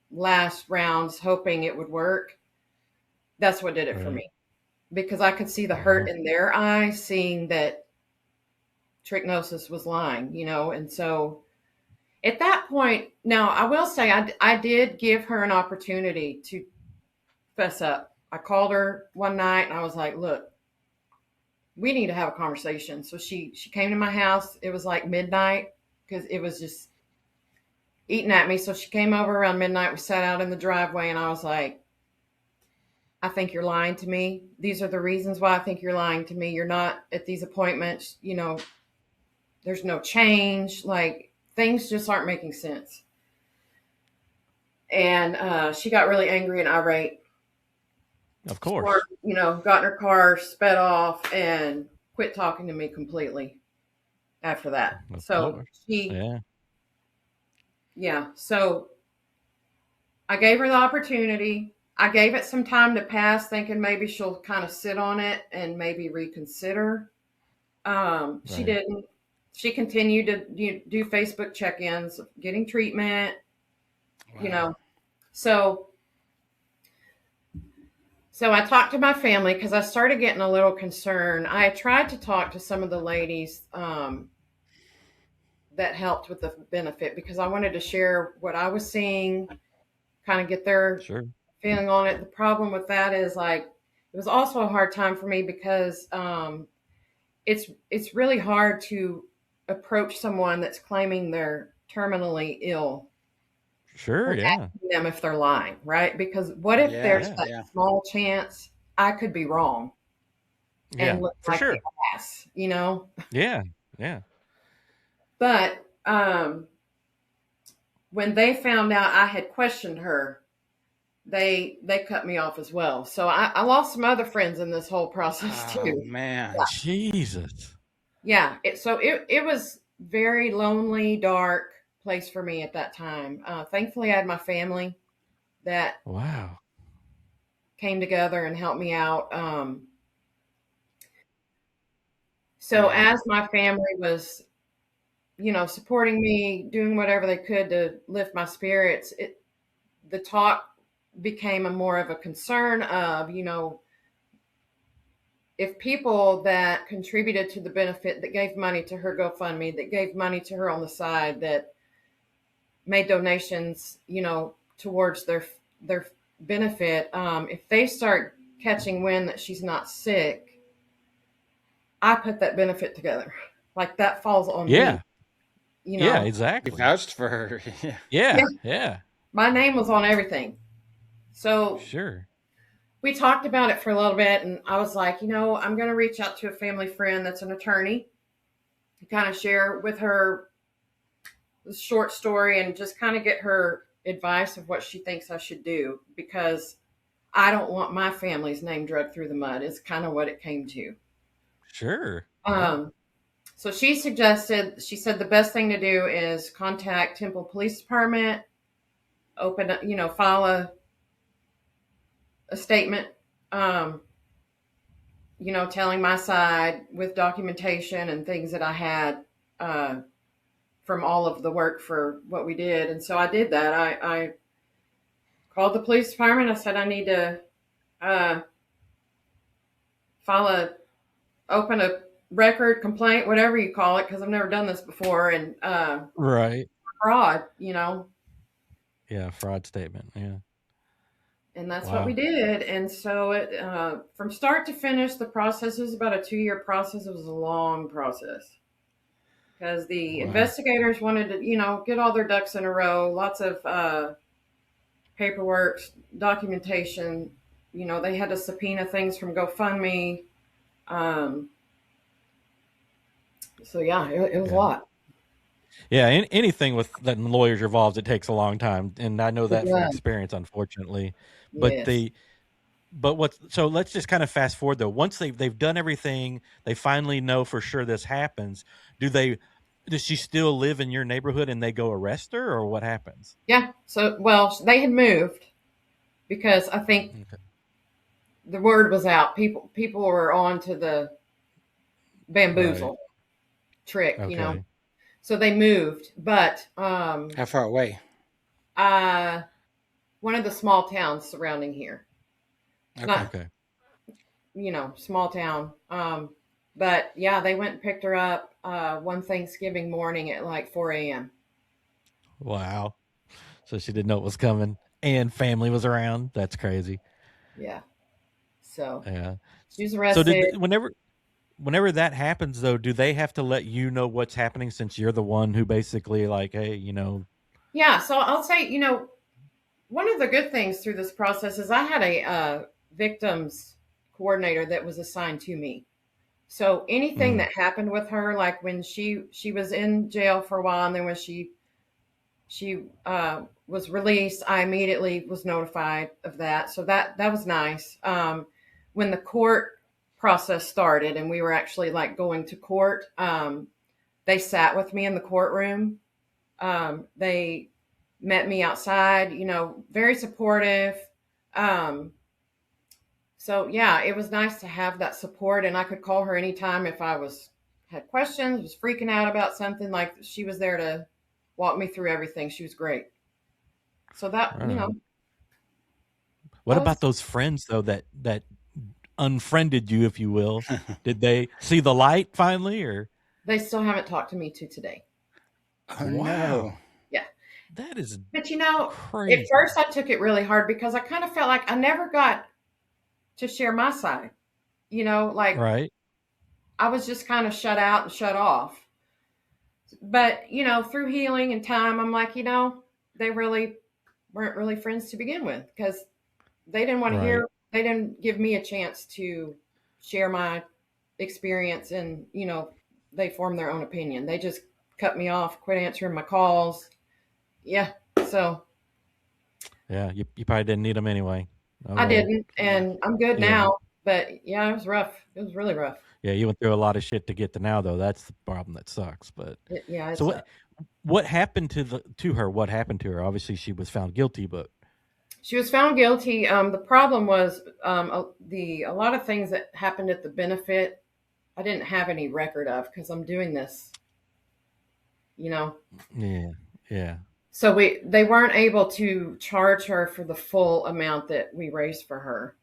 last rounds, hoping it would work. That's what did it for me, because I could see the hurt in their eyes, seeing that trichinosis was lying, and so at that point, now I will say I did give her an opportunity to fess up. I called her one night and I was like, look, we need to have a conversation. So she came to my house. It was like midnight because it was just eating at me. So she came over around midnight. We sat out in the driveway and I was like, I think you're lying to me. These are the reasons why I think you're lying to me. You're not at these appointments. There's no change. Like things just aren't making sense. And she got really angry and irate. Of course. Or, got in her car, sped off, and quit talking to me completely after that. So so I gave her the opportunity. I gave it some time to pass, thinking maybe she'll kind of sit on it and maybe reconsider. She didn't. She continued to do Facebook check-ins, getting treatment, So I talked to my family because I started getting a little concerned. I tried to talk to some of the ladies that helped with the benefit because I wanted to share what I was seeing, kind of get their feeling on it. The problem with that is it was also a hard time for me because it's really hard to approach someone that's claiming they're terminally ill Sure. Yeah. them if they're lying, right? Because what if there's Yeah. that small chance I could be wrong Yeah. and look For like the sure. ass, you know? Yeah. Yeah. But when they found out I had questioned her, they cut me off as well. So I lost some other friends in this whole process Oh too. man. Jesus. Yeah. It was very lonely, dark place for me at that time. Thankfully, I had my family that Wow. came together and helped me out. So Yeah. as my family was, supporting me, doing whatever they could to lift my spirits, the talk became a more of a concern of, if people that contributed to the benefit, that gave money to her GoFundMe, that gave money to her on the side, that made donations, towards their benefit, if they start catching wind that she's not sick, I put that benefit together. Like that falls on me. Yeah. Yeah. Exactly. You vouched for her. Yeah. Yeah. Yeah. My name was on everything. So Sure. we talked about it for a little bit, and I was like, I'm going to reach out to a family friend that's an attorney to kind of share with her the short story and just kind of get her advice of what she thinks I should do, because I don't want my family's name dragged through the mud. Is kind of what it came to. Sure. So she said the best thing to do is contact Temple Police Department, file a statement, telling my side with documentation and things that I had from all of the work for what we did. And so I did that. I called the police department. I said, I need to open a record, complaint, whatever you call it, because I've never done this before. And Right. fraud, Yeah. Fraud statement. Yeah. And that's Wow. what we did. And so it, from start to finish, the process was about a 2-year process. It was a long process because the investigators wanted to, get all their ducks in a row, lots of paperwork, documentation. They had to subpoena things from GoFundMe. So yeah, it was a lot. Yeah, anything with that lawyers involved, it takes a long time, and I know that from experience, unfortunately. But Yes. so let's just kind of fast forward though. Once they've done everything, they finally know for sure this happens. Does she still live in your neighborhood and they go arrest her, or what happens? Yeah. So they had moved because I think the word was out. People were on to the bamboozle trick, Okay. So they moved, but How far away? one of the small towns surrounding here. Okay. Small town. But yeah, they went and picked her up one Thanksgiving morning at like 4 a.m. Wow. So she didn't know it was coming, and family was around. That's crazy. Yeah. So Yeah. she was arrested. So whenever that happens though, do they have to let you know what's happening since you're the one who basically like, hey, Yeah. So I'll say, one of the good things through this process is I had a victims coordinator that was assigned to me. So anything that happened with her, like when she was in jail for a while, and then when she was released, I immediately was notified of that. So that was nice. When the court process started and we were actually like going to court, they sat with me in the courtroom. They met me outside, very supportive. So yeah, it was nice to have that support, and I could call her anytime if I had questions, was freaking out about something. Like she was there to walk me through everything. She was great. So that, What about those friends though that unfriended you, if you will? Did they see the light finally, or they still haven't talked to me to today? Oh, no. Yeah. That is But crazy. at first I took it really hard because I kind of felt like I never got to share my side, like right. I was just kind of shut out and shut off. But, through healing and time, I'm like, they really weren't really friends to begin with because they didn't want to Right. hear. They didn't give me a chance to share my experience, and they formed their own opinion. They just cut me off, quit answering my calls. Yeah, so Yeah, you probably didn't need them anyway. Oh I well. didn't, Yeah. and I'm good Yeah. now. But yeah, it was rough. It was really rough. Yeah, you went through a lot of shit to get to now, though. That's the problem that sucks. But Yeah, so it's what happened to her? What happened to her? Obviously, she was found guilty, but she was found guilty. The problem was a lot of things that happened at the benefit. I didn't have any record of because I'm doing this, yeah, yeah, So they weren't able to charge her for the full amount that we raised for her,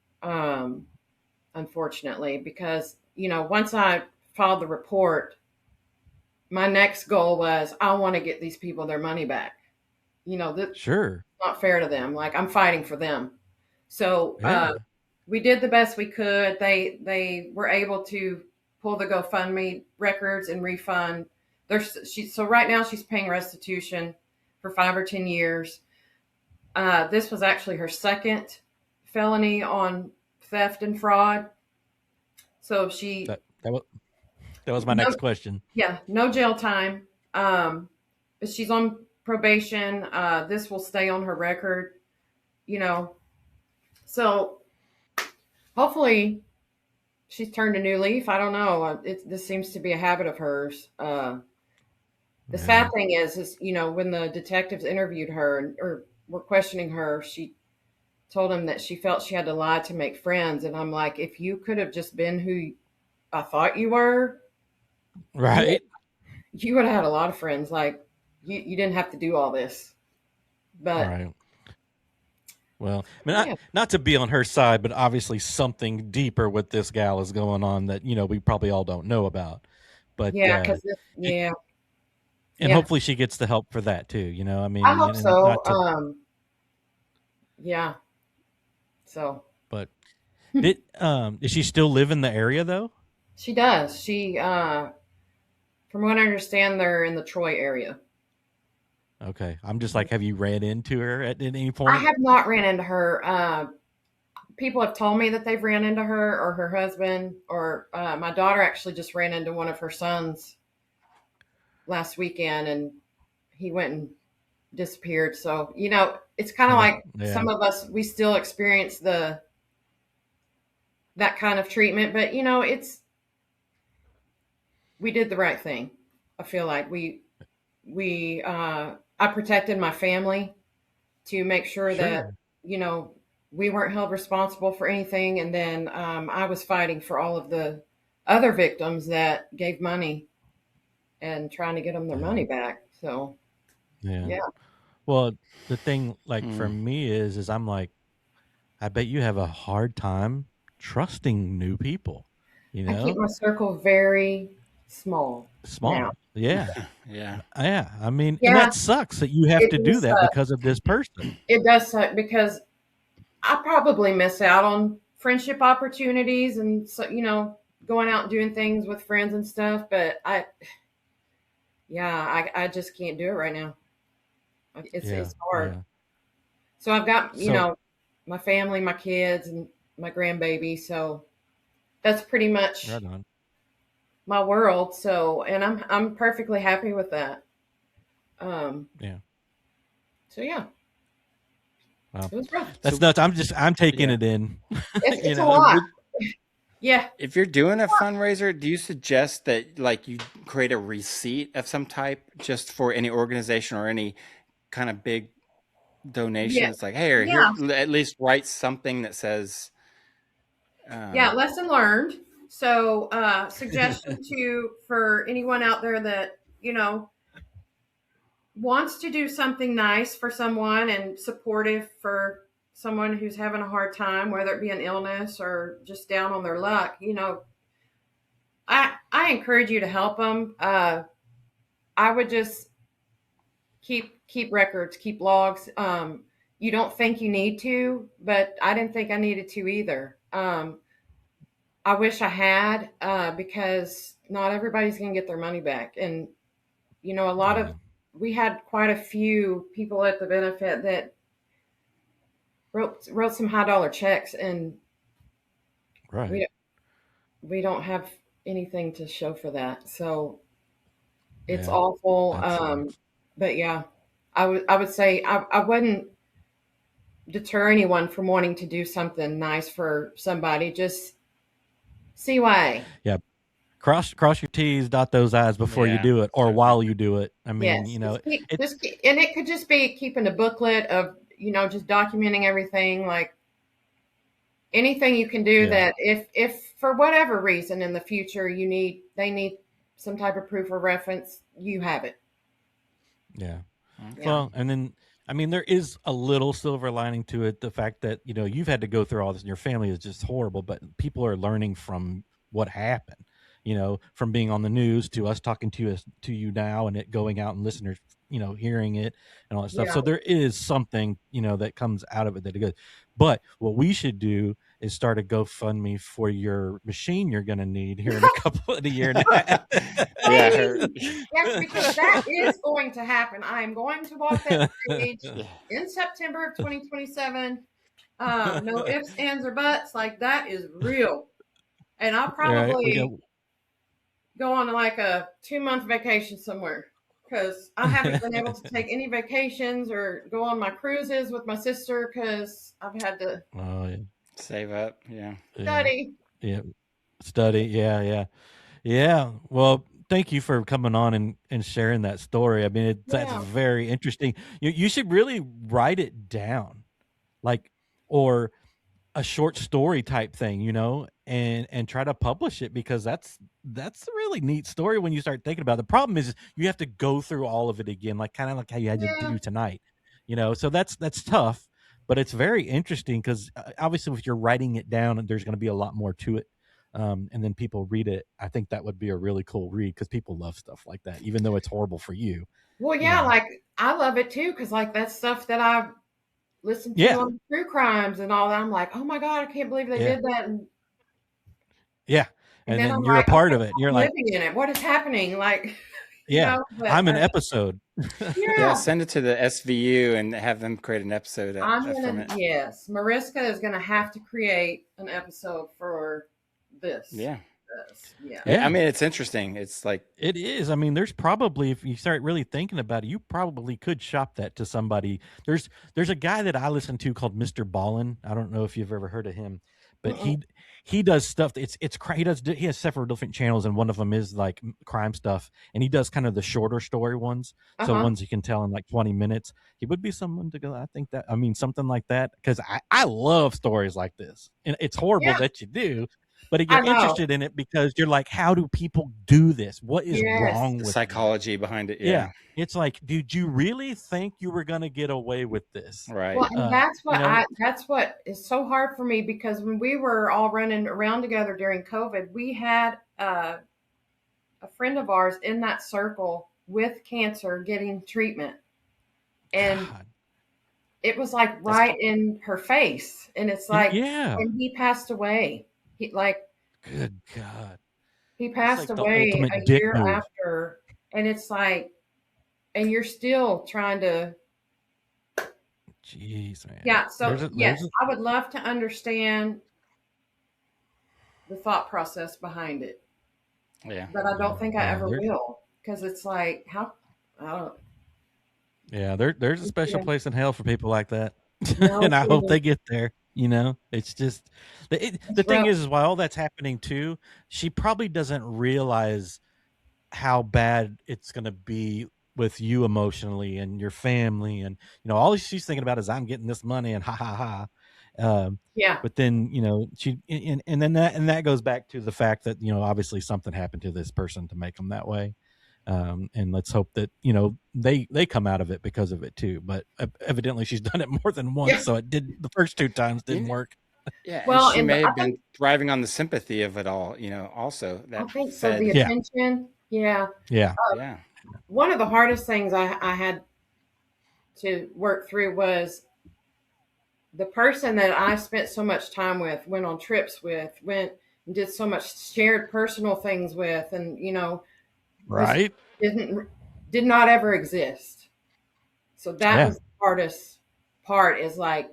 unfortunately, because once I filed the report, my next goal was I want to get these people their money back. That's sure, not fair to them. Like I'm fighting for them. So yeah, we did the best we could. They were able to pull the GoFundMe records and refund. So right now she's paying restitution for 5 or 10 years. This was actually her second felony on theft and fraud. So she, that was my next question. yeah, no jail time. But she's on probation. This will stay on her record, So hopefully she's turned a new leaf. I don't know. This seems to be a habit of hers. The sad thing is, when the detectives interviewed her or were questioning her, she told him that she felt she had to lie to make friends. And I'm like, if you could have just been who I thought you were, Right. you would have had a lot of friends. Like you didn't have to do all this. But right. Well, I mean, not to be on her side, but obviously something deeper with this gal is going on that we probably all don't know about. But yeah, because and hopefully she gets the help for that too. I mean, I hope so. Yeah. So. But does she still live in the area though? She does. She, from what I understand, they're in the Troy area. Okay. I'm just like, have you ran into her at any point? I have not ran into her. People have told me that they've ran into her or her husband, or my daughter actually just ran into one of her sons last weekend, and he went and disappeared. So, it's kind of like some of us, we still experience that kind of treatment, but we did the right thing. I feel like I protected my family to make sure that, we weren't held responsible for anything. And then I was fighting for all of the other victims that gave money and trying to get them their money back. So, yeah. Well, the thing for me is I'm like, I bet you have a hard time trusting new people, I keep my circle very small. Now. Yeah. Yeah. Yeah. I mean, and that sucks that you have to do that because of this person. It does suck because I probably miss out on friendship opportunities and, so, going out and doing things with friends and stuff. But I just can't do it right now. It's hard. Yeah. So I've got, my family, my kids, and my grandbaby. So that's pretty much my world. So, and I'm perfectly happy with that. Yeah. So yeah. Wow. It was rough. That's nuts. I'm taking it in. It's a lot. Yeah. If you're doing a fundraiser, do you suggest that you create a receipt of some type just for any organization or any kind of big donation? Yeah. It's like, hey, here, at least write something that says. Lesson learned. So, suggestion for anyone out there that, wants to do something nice for someone and supportive for someone who's having a hard time, whether it be an illness or just down on their luck, I encourage you to help them. I would just keep records, keep logs. You don't think you need to, but I didn't think I needed to either. I wish I had, because not everybody's going to get their money back. And, we had quite a few people at the benefit that wrote some high dollar checks, and Right. we don't have anything to show for that. So it's Yeah. awful. That sucks. But yeah, I would say I wouldn't deter anyone from wanting to do something nice for somebody. Just CYA. Yeah. Cross your T's, dot those I's before you Yeah. do it, or Sure. while you do it. I mean, Yes, it's and it could just be keeping a booklet of just documenting everything, like anything you can do yeah. that if for whatever reason in the future they need some type of proof or reference, you have it. Yeah. Okay. Yeah. Well, and then I mean, there is a little silver lining to it. The fact that you've had to go through all this, and your family is just horrible, but people are learning from what happened. From being on the news to us talking to you now, and it going out and listeners, hearing it and all that stuff. Yeah. So there is something that comes out of it that is good. But what we should do is start a GoFundMe for your machine you're going to need here in a couple of the year and a half. Yeah. Yes, because that is going to happen. I am going to walk that stage in September of 2027. No ifs, ands, or buts. Like, that is real. And I'll probably go on like a 2-month vacation somewhere, because I haven't been able to take any vacations or go on my cruises with my sister because I've had to save up. Yeah. study. Yeah. Study. Yeah. Well, thank you for coming on and sharing that story. I mean, that's very interesting. You should really write it down, or a short story type thing, and try to publish it, because that's a really neat story when you start thinking about it. The problem is you have to go through all of it again, kind of like how you had to do tonight, so that's tough, but it's very interesting, because obviously if you're writing it down, there's going to be a lot more to it. And then people read it. I think that would be a really cool read, because people love stuff like that, even though it's horrible for you. Well, yeah, like I love it too, because like that's stuff that I've listened to on true crimes and all that. I'm like, oh my God, I can't believe they did that. And then you're a part of it. You're like living in it. What is happening? Like, I'm an episode. Yeah, send it to the SVU and have them create an episode from it. Yes, Mariska is gonna have to create an episode for this. Yeah. Yeah. I mean, it's interesting. It's like, it is. I mean, there's probably, if you start really thinking about it, you probably could shop that to somebody. There's a guy that I listen to called Mr. Ballin. I don't know if you've ever heard of him, but he does stuff. He has several different channels, and one of them is like crime stuff, and he does kind of the shorter story ones. So ones you can tell in like 20 minutes. He would be someone to go. I think that, I mean, something like that, because I love stories like this, and it's horrible that you do. But you're interested in it because you're like, how do people do this? What is wrong with the psychology behind it? Yeah. It's like, did you really think you were going to get away with this? Right. Well, and that's what is so hard for me, because when we were all running around together during COVID, we had a friend of ours in that circle with cancer getting treatment. And it was like in her face. And it's like, and he passed away. Good God. He passed away a year after, and it's like, and you're still trying to. Jeez, man. Yeah. So I would love to understand the thought process behind it. Yeah. But I don't think I ever will, because it's like, how? I don't. Yeah, there's a special place in hell for people like that, and I hope they get there. It's just the thing is while all that's happening too, she probably doesn't realize how bad it's going to be with you emotionally and your family, and all she's thinking about is, I'm getting this money and ha ha ha. But then she and then that goes back to the fact that obviously something happened to this person to make them that way. And let's hope that they come out of it because of it too. But evidently she's done it more than once, so it did. The first 2 times didn't work. Yeah, well, she may have been thriving on the sympathy of it all. Also, that I think so. The attention, yeah. One of the hardest things I had to work through was the person that I spent so much time with, went on trips with, went and did so much shared personal things with, and right, did not ever exist. So that was the hardest part, is like,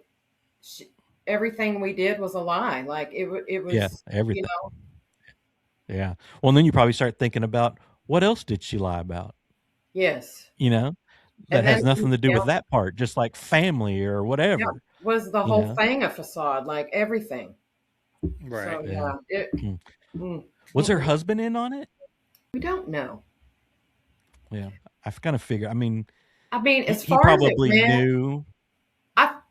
everything we did was a lie. Like it was, everything. you know, Yeah. Well, and then you probably start thinking about what else did she lie about? yes. You know, that And then, has nothing to do you with know, that part, just like family or yeah, whatever. was the You whole know, thing a facade, like everything. Right. So yeah. it, Was her mm-mm. husband in on it? We don't know. Yeah, I kind of figure. I mean, I mean, as he far as it probably went, knew.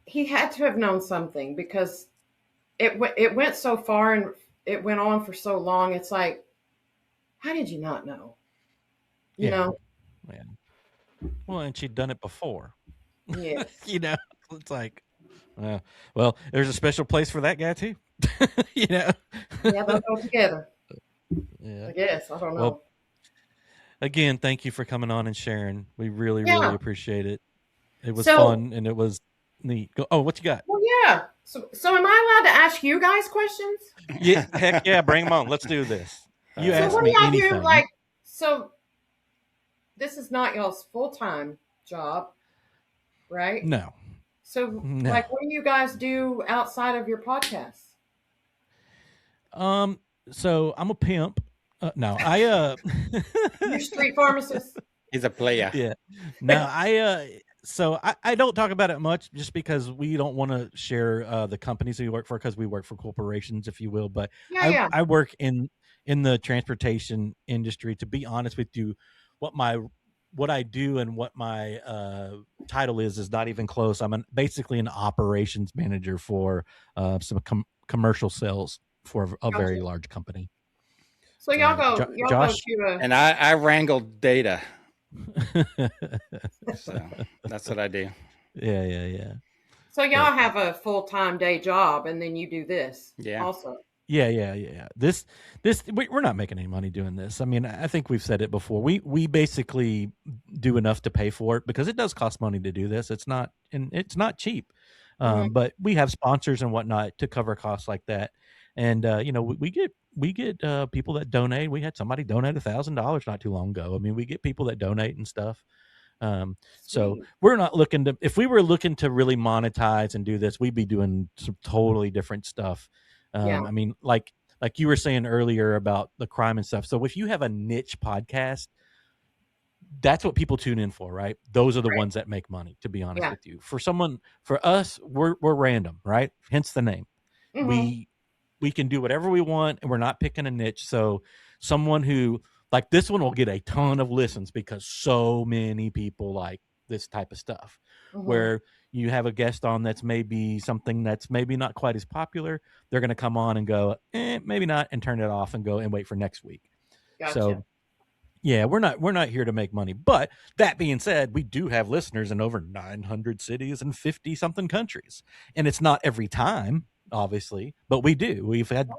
he had to have known something because it went so far and it went on for so long. It's like, how did you not know? You Yeah, know? yeah. Well, and she'd done it before. Yes. You know, it's like, well, there's a special place for that guy too. You know. Yeah, they'll go together. Yeah. I guess. I don't Well, know. again, thank you for coming on and sharing. We really, really Yeah. appreciate it. It was So, fun and it was neat. Oh, what you got? well, yeah. So am I allowed to ask you guys questions? Yeah, heck yeah, bring them on. Let's do this. You So So ask what do me y'all do? anything. Like, so this is not y'all's full-time job, right? No, So, no. like, what do you guys do outside of your podcast? So I'm a pimp. No, I You're street pharmacist. He's a player. yeah. No, so I don't talk about it much just because we don't want to share the companies we work for because we work for corporations, if you will. But Yeah. I work in the transportation industry. To be honest with you, what I do and what my title is not even close. I'm basically an operations manager for some commercial sales for a very Gotcha. large company. So y'all go Josh, to a. And I wrangled data. So that's what I do. yeah. So y'all have a full-time day job, and then you do this. Yeah. Also. Yeah. This we're not making any money doing this. I mean, I think we've said it before. We basically do enough to pay for it because it does cost money to do this. It's not cheap. But we have sponsors and whatnot to cover costs like that. And we get people that donate. We had somebody donate $1,000 not too long ago. I mean, we get people that donate and stuff. So we're not looking to, if we were looking to really monetize and do this, we'd be doing some totally different stuff. Yeah. I mean, like you were saying earlier about the crime and stuff. So if you have a niche podcast, that's what people tune in for, right? Those are the ones that make money, to be honest with you. For us, we're random, right? Hence the name. Mhm. We can do whatever we want and we're not picking a niche. So someone who, like this one will get a ton of listens because so many people like this type of stuff. Mhm. Where you have a guest on that's maybe something that's maybe not quite as popular, they're going to come on and go, maybe not, and turn it off and go and wait for next week. Gotcha. So yeah, we're not here to make money. But that being said, we do have listeners in over 900 cities and 50 something countries. And it's not every time, obviously, but we do. We've had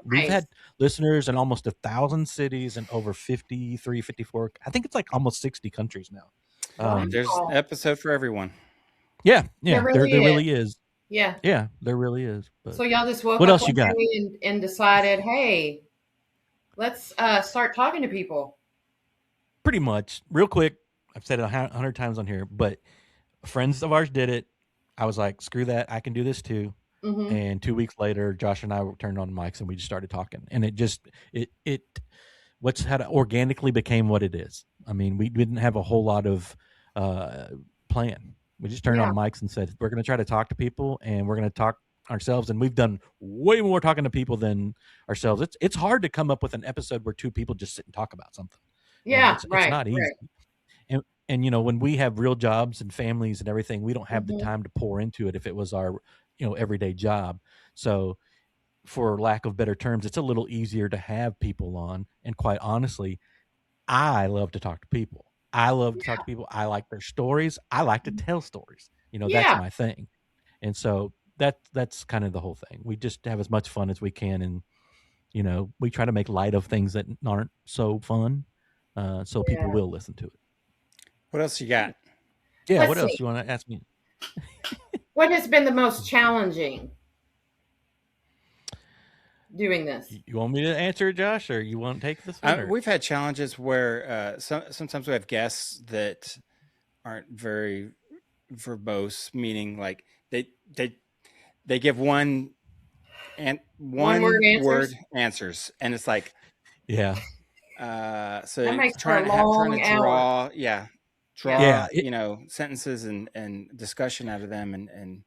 listeners in almost 1,000 cities and over 53, 54. I think it's like almost 60 countries now. There's an episode for everyone. Yeah, There really is. Yeah. Yeah, there really is. But so y'all just woke what up else you got? and decided, hey, let's start talking to people. Pretty much. Real quick, I've said it 100 times on here, but friends of ours did it. I was like, screw that. I can do this too. Mm-hmm. And 2 weeks later, Josh and I turned on mics and we just started talking. And what's how to organically became what it is. I mean, we didn't have a whole lot of plan. We just turned on mics and said, we're going to try to talk to people and we're going to talk ourselves. And we've done way more talking to people than ourselves. It's hard to come up with an episode where two people just sit and talk about something. Yeah, it's not easy. Right. And when we have real jobs and families and everything, we don't have the time to pour into it if it was our everyday job. So for lack of better terms, it's a little easier to have people on. And quite honestly, I love to talk to people. I love to talk to people. I like their stories. I like to tell stories. That's my thing. And so that's kind of the whole thing. We just have as much fun as we can. And, we try to make light of things that aren't so fun. So people will listen to it. What else you got? Yeah, Let's else you want to ask me? What has been the most challenging doing this? You want me to answer it, Josh, or you want to take this one? We've had challenges where sometimes we have guests that aren't very verbose, meaning like they they give one One-word word answers? answers, and it's like, Yeah. so That makes for a trying long to hour. Yeah. sentences and discussion out of them, and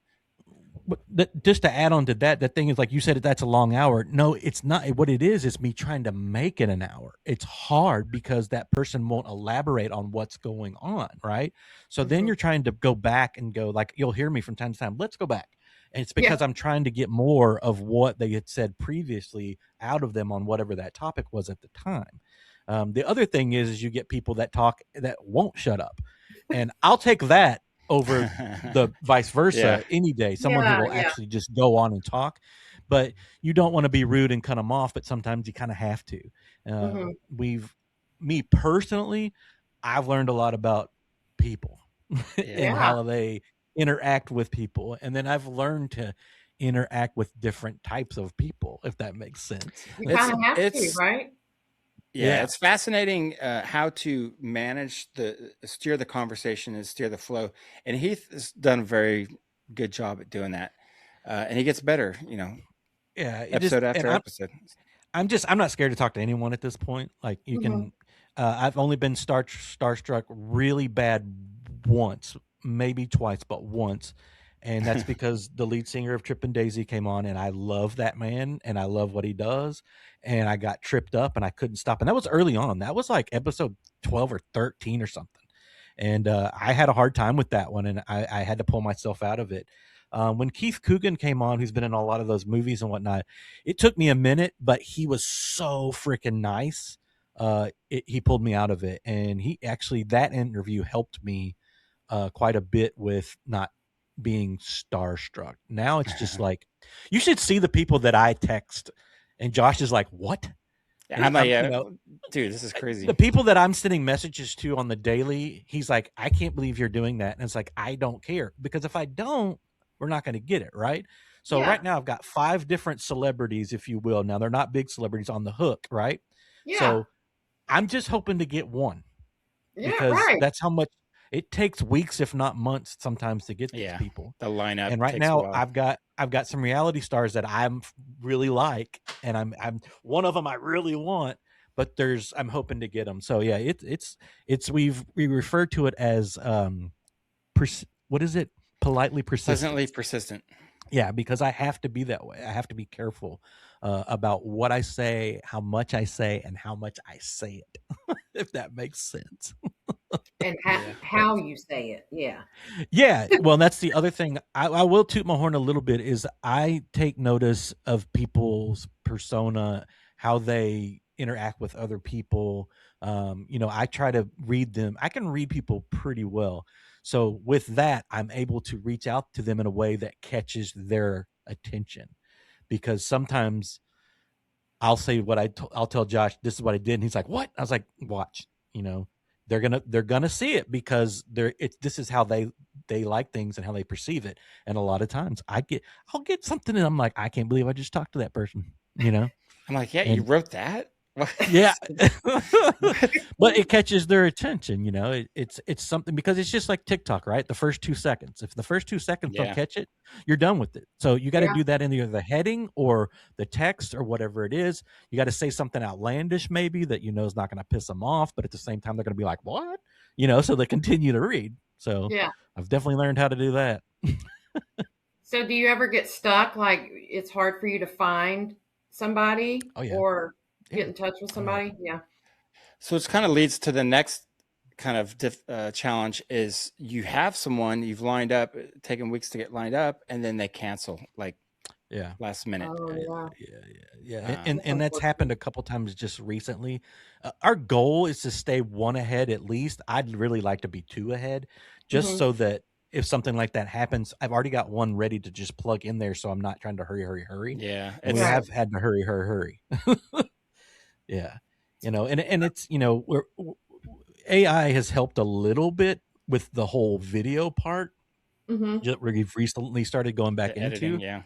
But just to add on to that, the thing is, like you said, that's a long hour. No, it's not. What it is me trying to make it an hour. It's hard because that person won't elaborate on what's going on, right? So then you're trying to go back and go, like, you'll hear me from time to time, let's go back. And it's because I'm trying to get more of what they had said previously out of them on whatever that topic was at the time. The other thing is you get people that talk that won't shut up. And I'll take that over the vice versa any day. Someone who will actually just go on and talk, but you don't want to be rude and cut them off, but sometimes you kind of have to. Me personally, I've learned a lot about people and how they interact with people. And then I've learned to interact with different types of people, if that makes sense. You kind of have to, right? Yeah, it's fascinating how to steer the conversation and steer the flow. And Heath has done a very good job at doing that. And he gets better, episode after episode. I'm not scared to talk to anyone at this point. Like you can, I've only been starstruck really bad once, maybe twice, but once. And that's because the lead singer of Tripp and Daisy came on, and I love that man and I love what he does. And I got tripped up and I couldn't stop. And that was early on. That was like episode 12 or 13 or something. And I had a hard time with that one, and I had to pull myself out of it. When Keith Coogan came on, who's been in a lot of those movies and whatnot, it took me a minute, but he was so freaking nice. He pulled me out of it. And that interview helped me quite a bit with not being starstruck. Now it's just like, you should see the people that I text, and Josh is like, what? And I'm like, dude, this is crazy. The people that I'm sending messages to on the daily, he's like, I can't believe you're doing that. And it's like, I don't care, because if I don't, we're not going to get it, right? So right now I've got 5 different celebrities, if you will. Now they're not big celebrities, on the hook, right? Yeah. So I'm just hoping to get one, because that's how much it takes. Weeks, if not months, sometimes to get these people. The lineup. And right now I've got some reality stars that I'm really like, and I'm one of them I really want, but I'm hoping to get them. So yeah, we refer to it as what is it? Politely persistent. Pleasantly persistent. Yeah, because I have to be that way. I have to be careful about what I say, how much I say, and how much I say it, if that makes sense. And how you say it. Yeah. Well, that's the other thing. I will toot my horn a little bit, is I take notice of people's persona, how they interact with other people. I try to read them. I can read people pretty well. So with that, I'm able to reach out to them in a way that catches their attention, because sometimes I'll say I'll tell Josh, this is what I did. And he's like, what? I was like, watch, they're going to see it, because this is how they like things and how they perceive it. And a lot of times I'll get something and I'm like, I can't believe I just talked to that person, I'm like, you wrote that? Yeah. But it catches their attention. It's something, because it's just like TikTok, right? The first 2 seconds, if the first 2 seconds don't catch it, you're done with it. So you got to do that in either the heading or the text or whatever it is. You got to say something outlandish, maybe, that is not going to piss them off, but at the same time they're going to be like, what? So they continue to read. So I've definitely learned how to do that. So do you ever get stuck, like it's hard for you to find somebody or get in touch with somebody? So it kind of leads to the next kind of challenge, is you have someone you've lined up, taken weeks to get lined up, and then they cancel last minute. And that's happened a couple times just recently. Our goal is to stay 1 ahead at least. I'd really like to be 2 ahead, just so that if something like that happens, I've already got one ready to just plug in there, so I'm not trying to hurry. Yeah, and we have had to hurry. Yeah, and it's AI has helped a little bit with the whole video part. We've recently started going back into,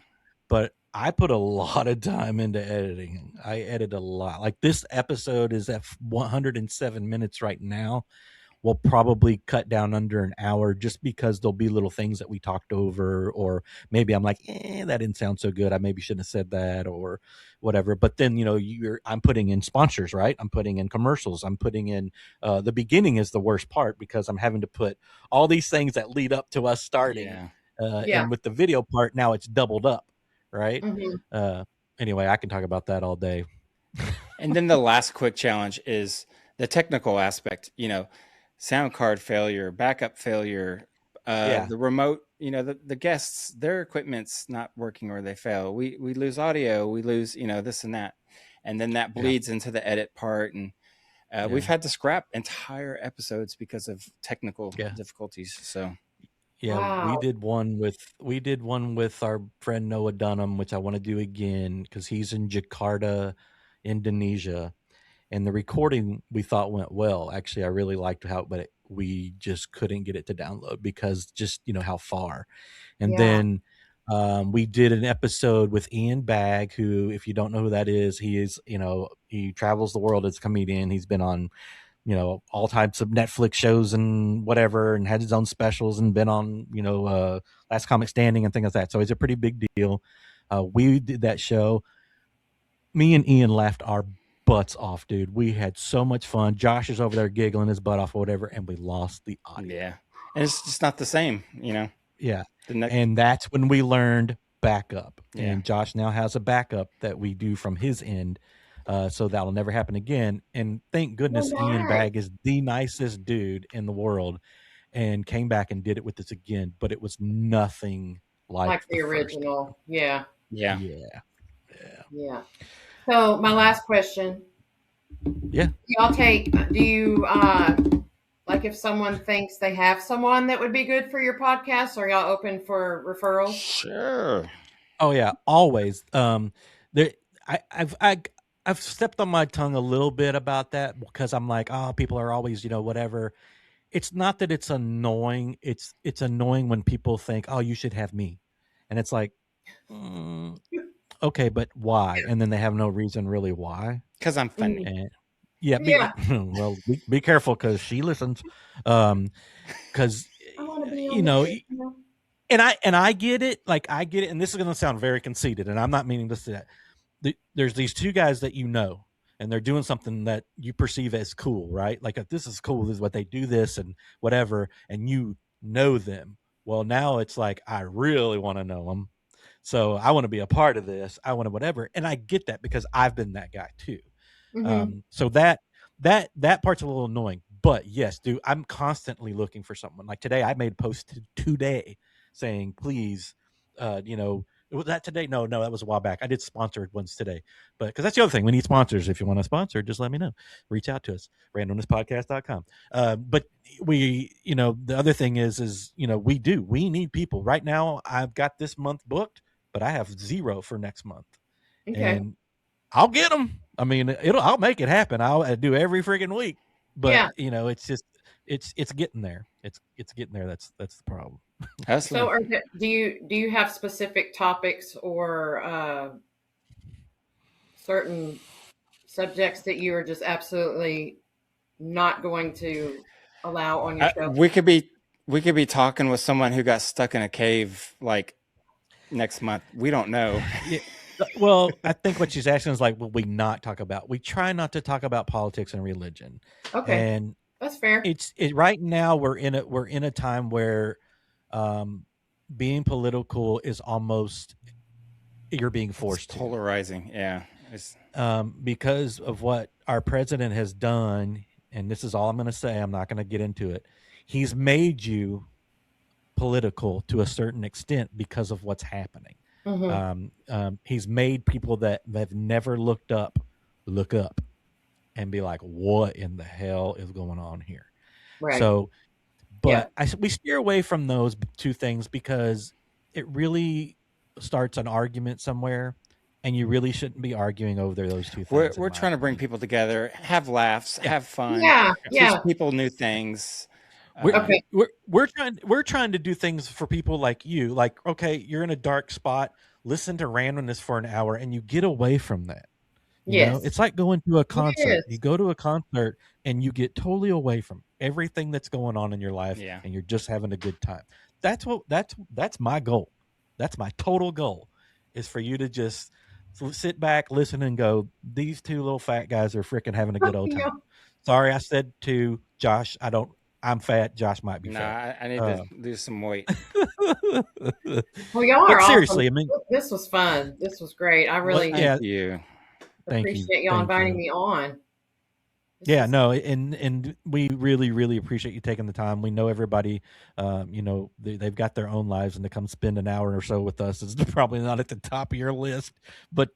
but I put a lot of time into editing. I edit a lot. Like this episode is at 107 minutes right now. we'll probably cut down under an hour, just because there'll be little things that we talked over, or maybe I'm like, that didn't sound so good, I maybe shouldn't have said that, or whatever. But then, I'm putting in sponsors, right? I'm putting in commercials, I'm putting in the beginning is the worst part, because I'm having to put all these things that lead up to us starting. Yeah. Yeah. And with the video part, now it's doubled up, right? Mm-hmm. Anyway, I can talk about that all day. And then the last quick challenge is the technical aspect, sound card failure, backup failure, the remote, the guests, their equipment's not working or they fail. We lose audio, we lose, this and that. And then that bleeds into the edit part. And we've had to scrap entire episodes because of technical difficulties. So yeah, Wow. we did one with our friend Noah Dunham, which I want to do again, because he's in Jakarta, Indonesia, and the recording we thought went well. Actually, I really liked but we just couldn't get it to download because just how far. And Yeah. then we did an episode with Ian Bagg, who, if you don't know who that is, he travels the world as a comedian. He's been on all types of Netflix shows and whatever, and had his own specials, and been on Last Comic Standing and things like that. So he's a pretty big deal. We did that show. Me and Ian laughed our butts off, dude. We had so much fun. Josh is over there giggling his butt off or whatever, and we lost the audio. Yeah, and it's just not the same, Yeah, and that's when we learned backup. Yeah. And Josh now has a backup that we do from his end, so that'll never happen again. And thank goodness Ian Bagg is the nicest dude in the world, and came back and did it with us again. But it was nothing like the original. Yeah. Yeah. So my last question. Yeah. Do you like, if someone thinks they have someone that would be good for your podcast, are y'all open for referrals? Sure. Oh yeah, always. I've stepped on my tongue a little bit about that, because I'm like, people are always, whatever. It's not that it's annoying. It's annoying when people think, you should have me. And it's like, okay, but why? And then they have no reason really why. Because I'm funny. And, well, be careful, because she listens. Because and I get it. Like, I get it. And this is going to sound very conceited, and I'm not meaning to say that. There's these two guys that and they're doing something that you perceive as cool, right? Like, if this is cool, this is what they do, this and whatever, and you know them. Well, now it's like, I really want to know them. So I want to be a part of this. I want to whatever. And I get that, because I've been that guy too. Mm-hmm. So that part's a little annoying. But yes, dude, I'm constantly looking for someone. Like today, I made a post today saying, please, was that today? No, that was a while back. I did sponsored ones today, but because that's the other thing, we need sponsors. If you want to sponsor, just let me know. Reach out to us, randomnesspodcast.com. But we, the other thing is, we need people right now. I've got this month booked, but I have 0 for next month. Okay. And I'll get them. I mean, I'll make it happen. I'll do every freaking week, but it's just, it's getting there. It's getting there. That's the problem. So do you have specific topics or certain subjects that you are just absolutely not going to allow on your show? We could be talking with someone who got stuck in a cave like next month. We don't know. Yeah. Well, I think what she's asking is like, will we not talk about? We try not to talk about politics and religion. Okay, and that's fair. Right now we're in a time where being political is almost, you're being forced to. Polarizing, yeah. Because of what our president has done, and this is all I'm going to say, I'm not going to get into it. He's made you political to a certain extent because of what's happening. Mm-hmm. He's made people that have never look up and be like, what in the hell is going on here? Right. So, but we steer away from those two things, because it really starts an argument somewhere, and you really shouldn't be arguing over those two things. We're trying to bring people together, have laughs, have fun, teach people new things. We're trying to do things for people like you. Like, okay, you're in a dark spot, listen to randomness for an hour, and you get away from that. You know, Yes. it's like going to a concert. Yes. You go to a concert and you get totally away from everything that's going on in your life, Yeah. and you're just having a good time. That's my goal. That's my total goal, is for you to just sit back, listen, and go, these two little fat guys are freaking having a good old Yeah. time. Sorry, I said to Josh, I'm fat. Josh might be No, fat. I need to lose some weight. Well, y'all But are seriously, awesome. I mean, This was fun. This was great. I well, really yeah, Thank you. thank you. appreciate y'all Thank inviting you. me on. This Yeah, is- no, and we really, really appreciate you taking the time. We know everybody, you know, they've got their own lives, and to come spend an hour or so with us is probably not at the top of your list, but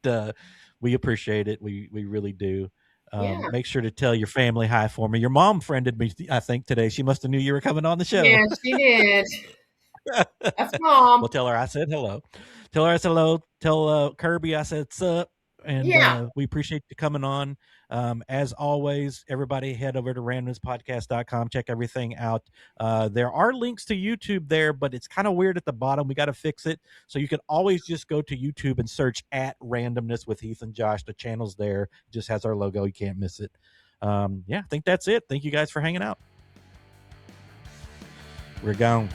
we appreciate it. We really do. yeah. Make sure to tell your family hi for me. Your mom friended me, I think, today. She must have knew you were coming on the show. Yeah, she did. That's Mom. Well, tell her I said hello. Tell her I said hello. Tell Kirby I said sup. And Yeah. we appreciate you coming on. As always, everybody head over to randomnesspodcast.com. Check everything out. There are links to YouTube there, but it's kind of weird at the bottom. We got to fix it. So you can always just go to YouTube and search at Randomness with Heath and Josh. The channel's there. It just has our logo. You can't miss it. Yeah, I think that's it. Thank you guys for hanging out. We're gone.